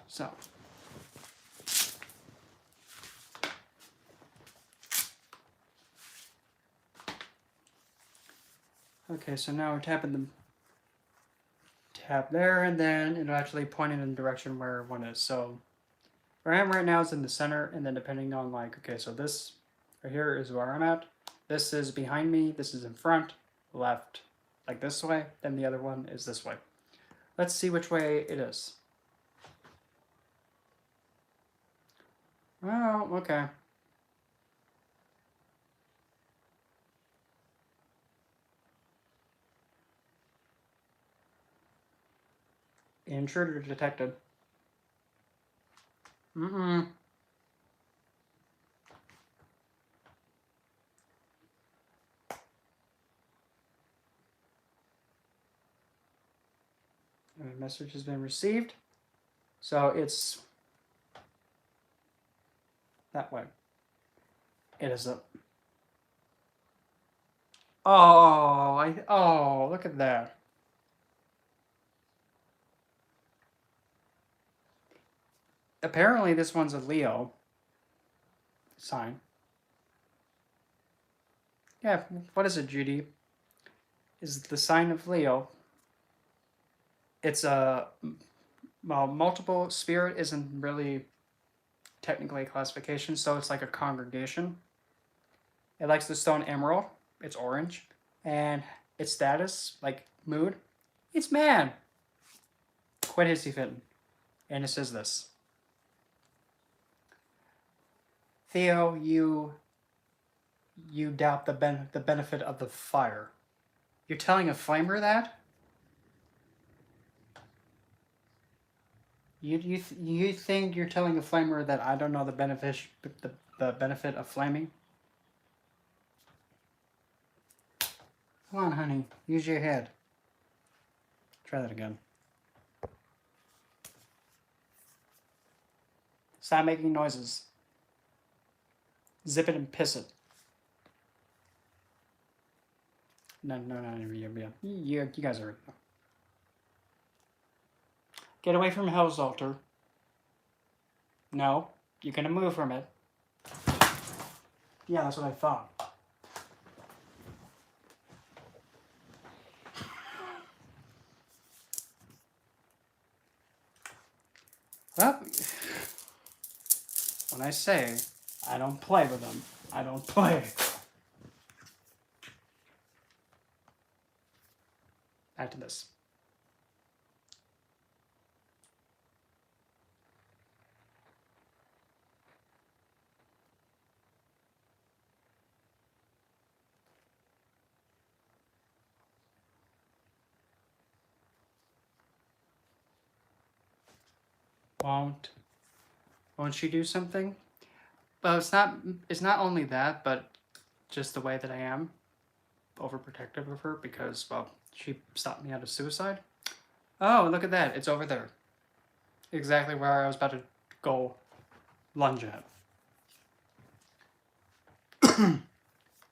So. Okay, so now we're tapping the tap there, and then it'll actually point in the direction where one is. So where I am right now is in the center, and then depending on like, okay, so this right here is where I'm at. This is behind me, this is in front, left, like this way, then the other one is this way. Let's see which way it is. Oh, okay. Intruder detected. Mm-mm. A message has been received. So it's that way. It is a... Oh, look at that. Apparently this one's a Leo sign. Yeah, what is it, Judy? Is the sign of Leo. It's a... Well, multiple spirit isn't really technically a classification, so it's like a congregation. It likes the stone emerald. It's orange. And its status, like mood, it's man. Quit hissy fitting. And it says this. Theo, you doubt the benefit of the fire. You're telling a flamer that? You think you're telling a flamer that I don't know the benefit of flaming? Come on, honey. Use your head. Try that again. Stop making noises. Zip it and piss it. No, you guys are... Get away from Hell's Altar. No, you're gonna move from it. Yeah, that's what I thought. Well, when I say I don't play with them, I don't play. Back to this. Won't she do something? Well, it's not only that, but just the way that I am overprotective of her because, well, she stopped me out of suicide. Oh, look at that. It's over there. Exactly where I was about to go lunge at.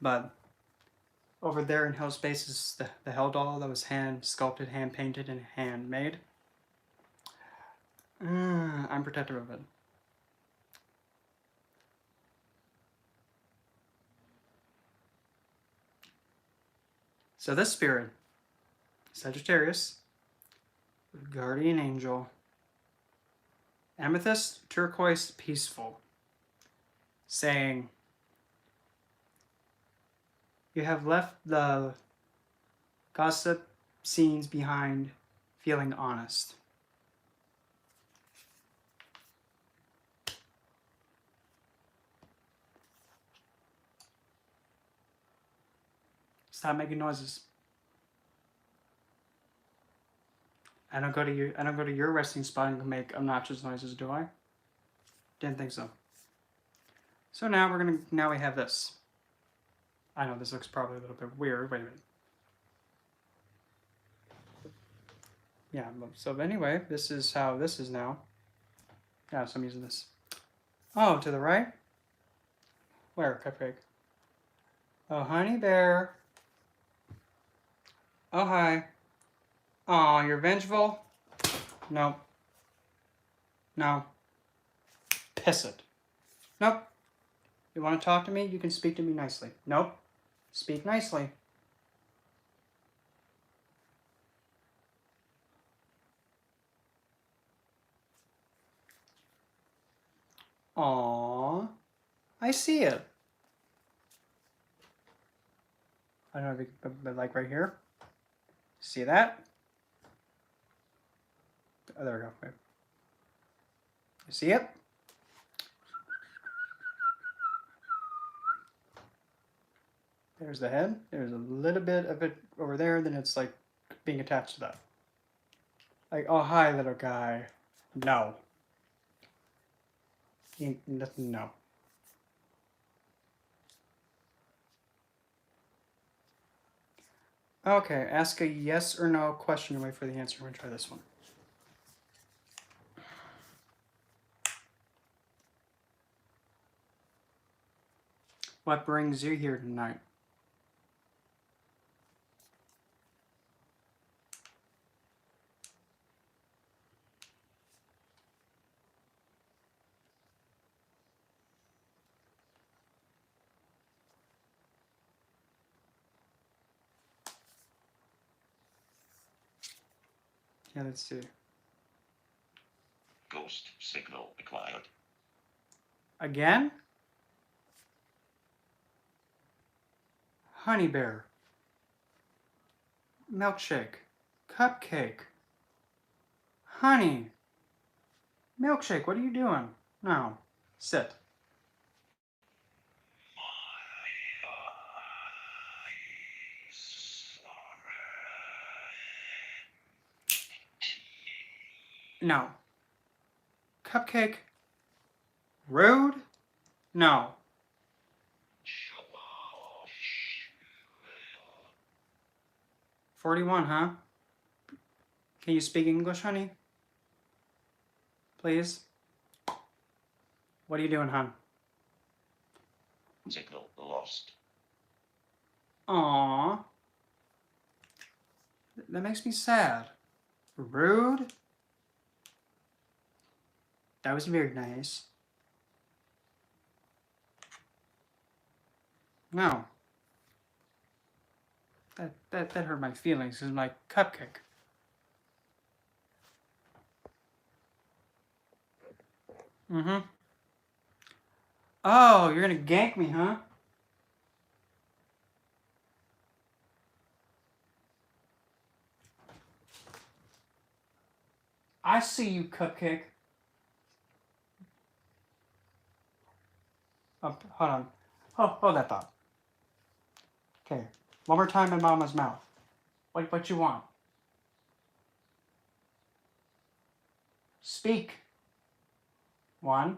But over there in Hell Space is the Hell doll that was hand sculpted, hand painted, and handmade. I'm protective of it. So this spirit, Sagittarius, guardian angel, amethyst, turquoise, peaceful, saying, you have left the gossip scenes behind, feeling honest. Stop making noises. I don't go to your resting spot and make obnoxious noises, do I? Didn't think so. So now we have this. I know this looks probably a little bit weird. Wait a minute. Yeah, so anyway, this is how this is now. Yeah, so I'm using this. Oh, to the right? Where, Cupcake? Oh, honey bear. Oh, hi. Oh, you're vengeful? Nope. No. Piss it. Nope. You want to talk to me? You can speak to me nicely. Nope. Speak nicely. Aww. I see it. I don't know if you can, but like right here. See that? Oh, there we go. Wait. You see it? There's the head. There's a little bit of it over there. Then it's like being attached to that. Like, oh, hi, little guy. No. No. Okay, ask a yes or no question and wait for the answer. We're going to try this one. What brings you here tonight? Yeah, let's see.
Ghost signal acquired.
Again? Honey bear. Milkshake. Cupcake. Honey. Milkshake, what are you doing? No. Sit. No. Cupcake. Rude? No. 41, huh? Can you speak English, honey? Please? What are you doing, hon?
Signal lost.
Aww. That makes me sad. Rude? That was very nice. No. That hurt my feelings. It's my cupcake. Mm-hmm. Oh, you're gonna gank me, huh? I see you, cupcake. Oh, hold on. Hold that thought. Okay. One more time in Mama's mouth. What you want? Speak. 1.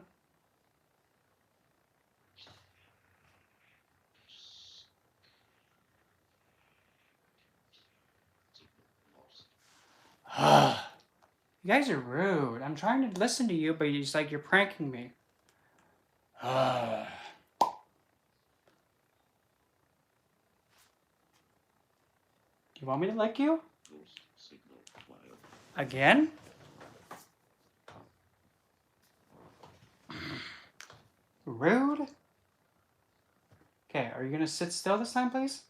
You guys are rude. I'm trying to listen to you, but it's like you're pranking me. you want me to lick you?
Ghost signal acquired.
Again? Rude. Okay, are you gonna sit still this time, please?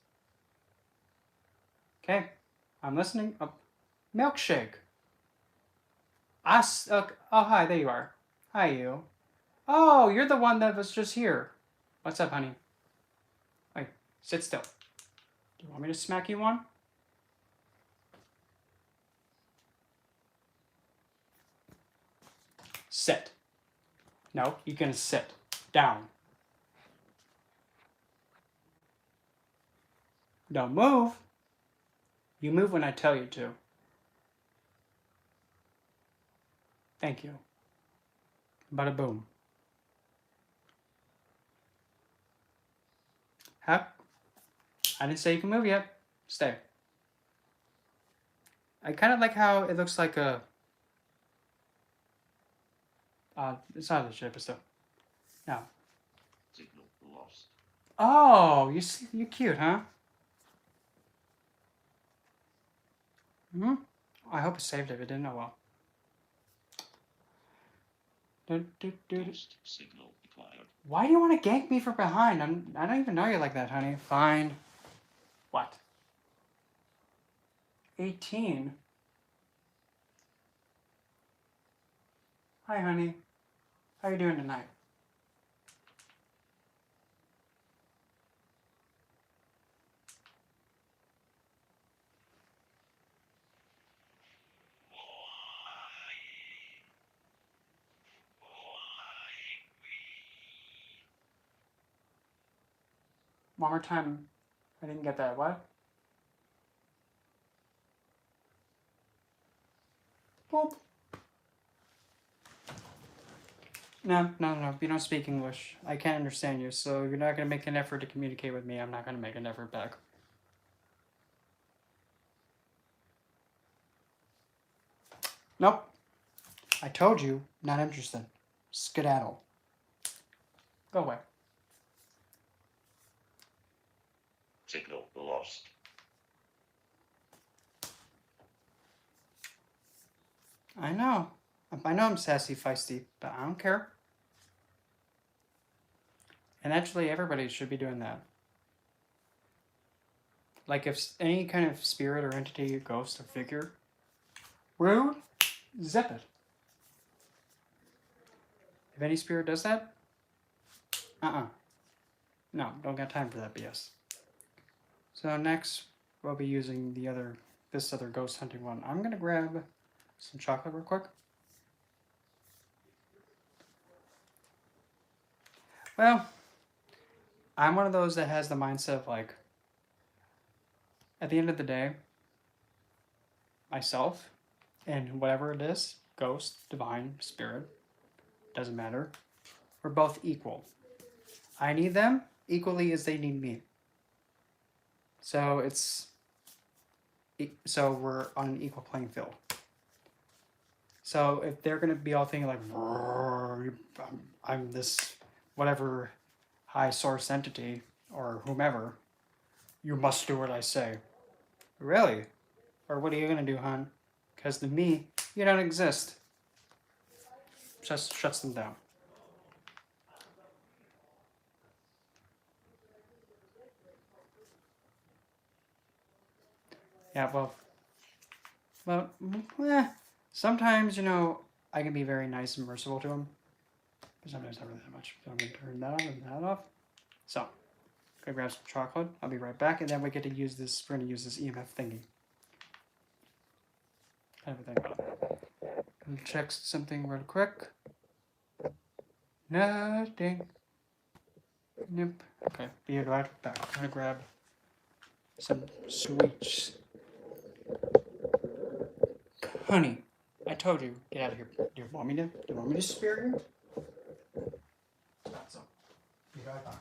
Okay, I'm listening. Oh, milkshake. Oh, hi, there you are. Hi, you. Oh, you're the one that was just here. What's up, honey? Wait, sit still. Do you want me to smack you one? Sit. No, you're gonna sit. Down. Don't move. You move when I tell you to. Thank you. Bada boom. Huh? I didn't say you can move yet. Stay. I kind of like how it looks like a... it's not a ship, it's still. No.
Signal lost.
Oh, you're cute, huh? Hmm? I hope it saved if it didn't. Oh well.
Ghost signal acquired.
Why do you want to gank me from behind? I don't even know you like that, honey. Fine. What? 18? Hi, honey. How you doing tonight? One more time. I didn't get that. What? Boop. No. You don't speak English. I can't understand you, so you're not going to make an effort to communicate with me. I'm not going to make an effort back. Nope. I told you, not interested. Skedaddle. Go away.
Signal lost.
I know. I know I'm sassy, feisty, but I don't care. And actually, everybody should be doing that. Like, if any kind of spirit or entity, ghost or figure, rude, zip it. If any spirit does that, no, don't got time for that BS. So next, we'll be using this other ghost hunting one. I'm gonna grab some chocolate real quick. Well, I'm one of those that has the mindset of like, at the end of the day, myself and whatever it is, ghost, divine, spirit, doesn't matter, we're both equal. I need them equally as they need me. So we're on an equal playing field. So if they're gonna be all thinking like, I'm this whatever high source entity or whomever, you must do what I say. Really? Or what are you gonna do, hon? Because to me, you don't exist. Just shuts them down. Yeah, sometimes, I can be very nice and merciful to them. But sometimes not really that much. So I'm going to turn that on and that off. So, I'm going to grab some chocolate. I'll be right back. And then we get to use this, we're going to use this EMF thingy. Kind of a thing about it. I'll check something real quick. Nothing. Nope. Okay, be right back. I'm going to grab some sweets. Honey, I told you, get out of here. Do you want me to spear you? Not so. Be right back.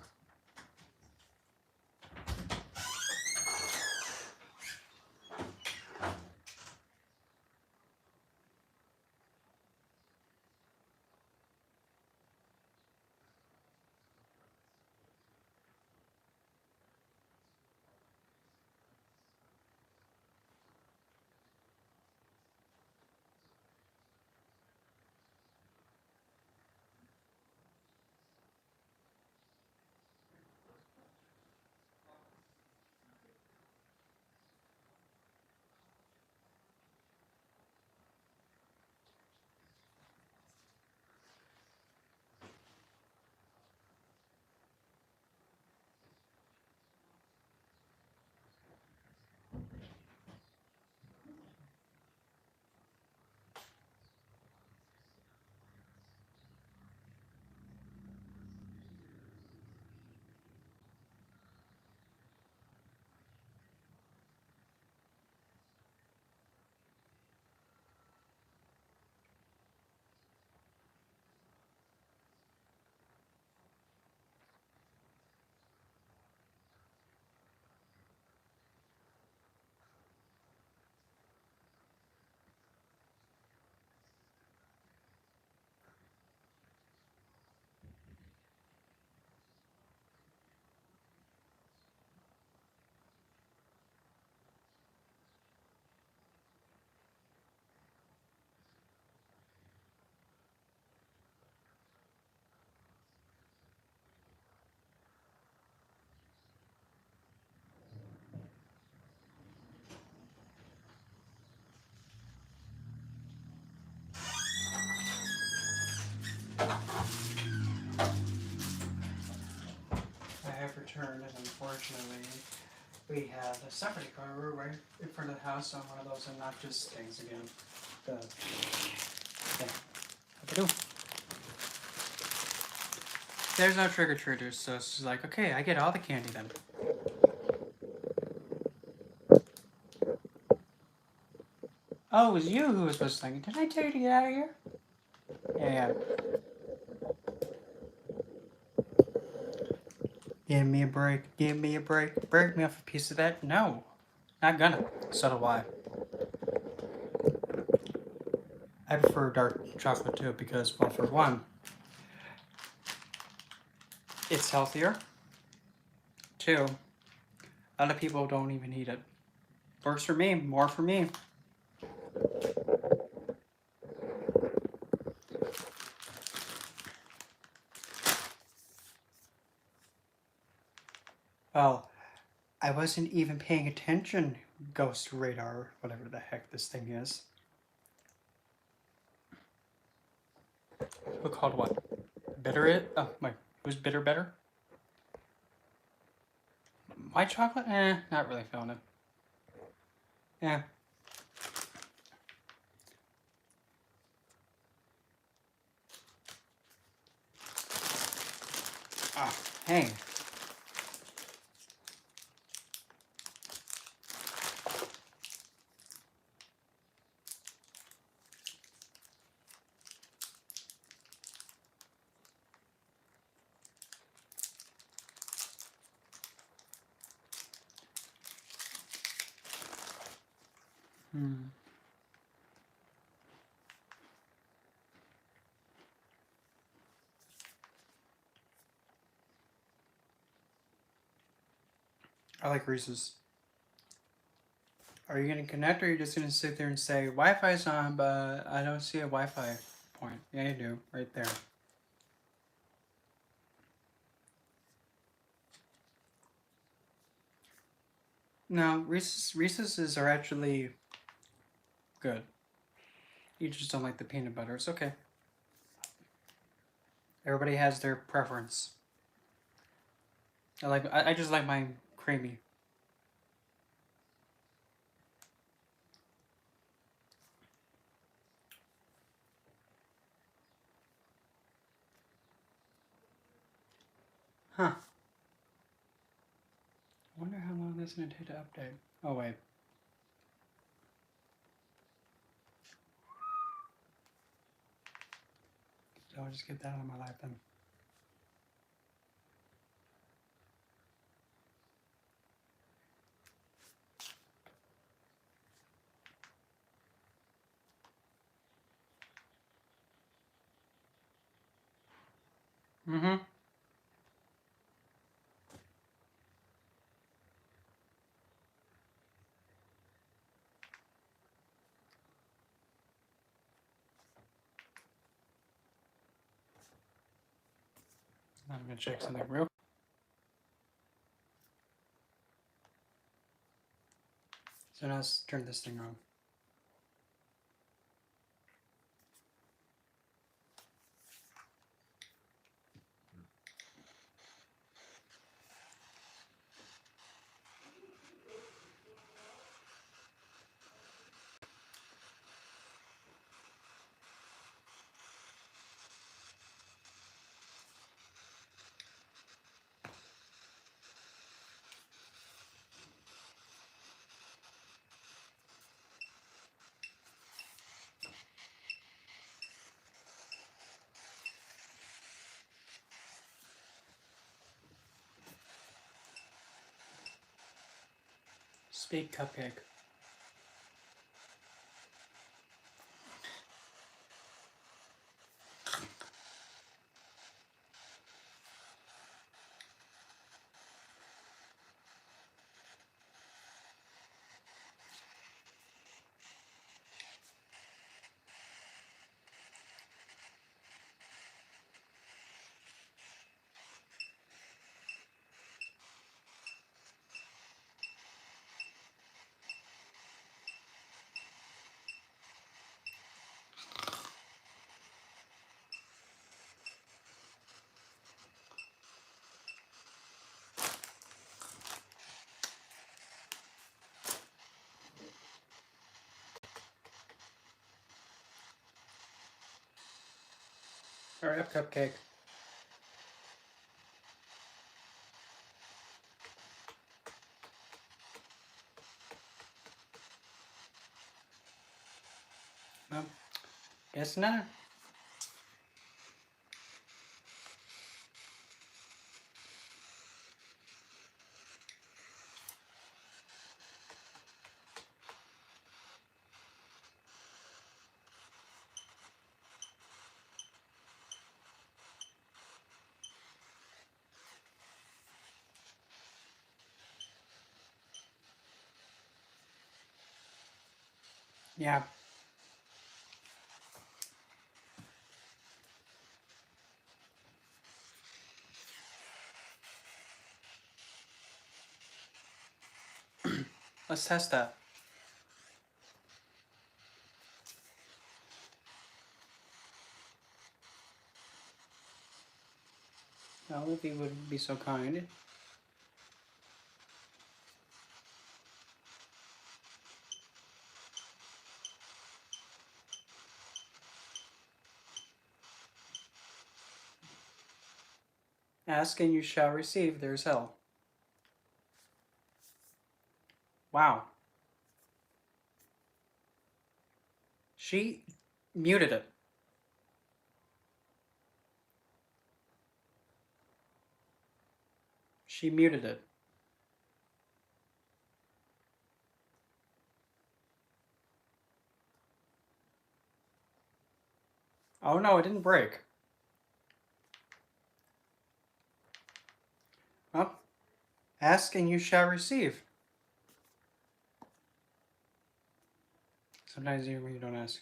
turn, and unfortunately, we have a separate car right in front of the house on one of those obnoxious things again. The thing. What to do? There's no trick-or-treaters, so it's just like, okay, I get all the candy then. Oh, it was you who was listening. Did I tell you to get out of here? Yeah. Give me a break. Give me a break. Break me off a piece of that. No. Not gonna. So do I. I prefer dark chocolate too because, well, for one, it's healthier. Two, a lot of people don't even eat it. Works for me. More for me. Well, I wasn't even paying attention, Ghost Radar, whatever the heck this thing is. Who called what? Bitter it? Oh, wait. Was bitter better? White chocolate? Not really feeling it. Yeah. Ah, hey. I like Reese's. Are you going to connect or are you just going to sit there and say, Wi-Fi's on, but I don't see a Wi-Fi point? Yeah, you do. Right there. No, Reese's are actually good. You just don't like the peanut butter. It's okay. Everybody has their preference. I just like mine creamy. Huh. I wonder how long this is going to take to update. Oh, wait. So I'll just get that out of my life then. Mm-hmm. I'm going to check something real. So now let's turn this thing on. Speak cupcake. Hurry up, cupcake. No, guess not. Yeah. Let's test that. Well, if you would be so kind. Ask and you shall receive. There's hell. Wow. She muted it. She muted it. Oh no, it didn't break. Oh. Ask and you shall receive. Sometimes you don't ask.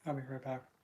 I'll be right back.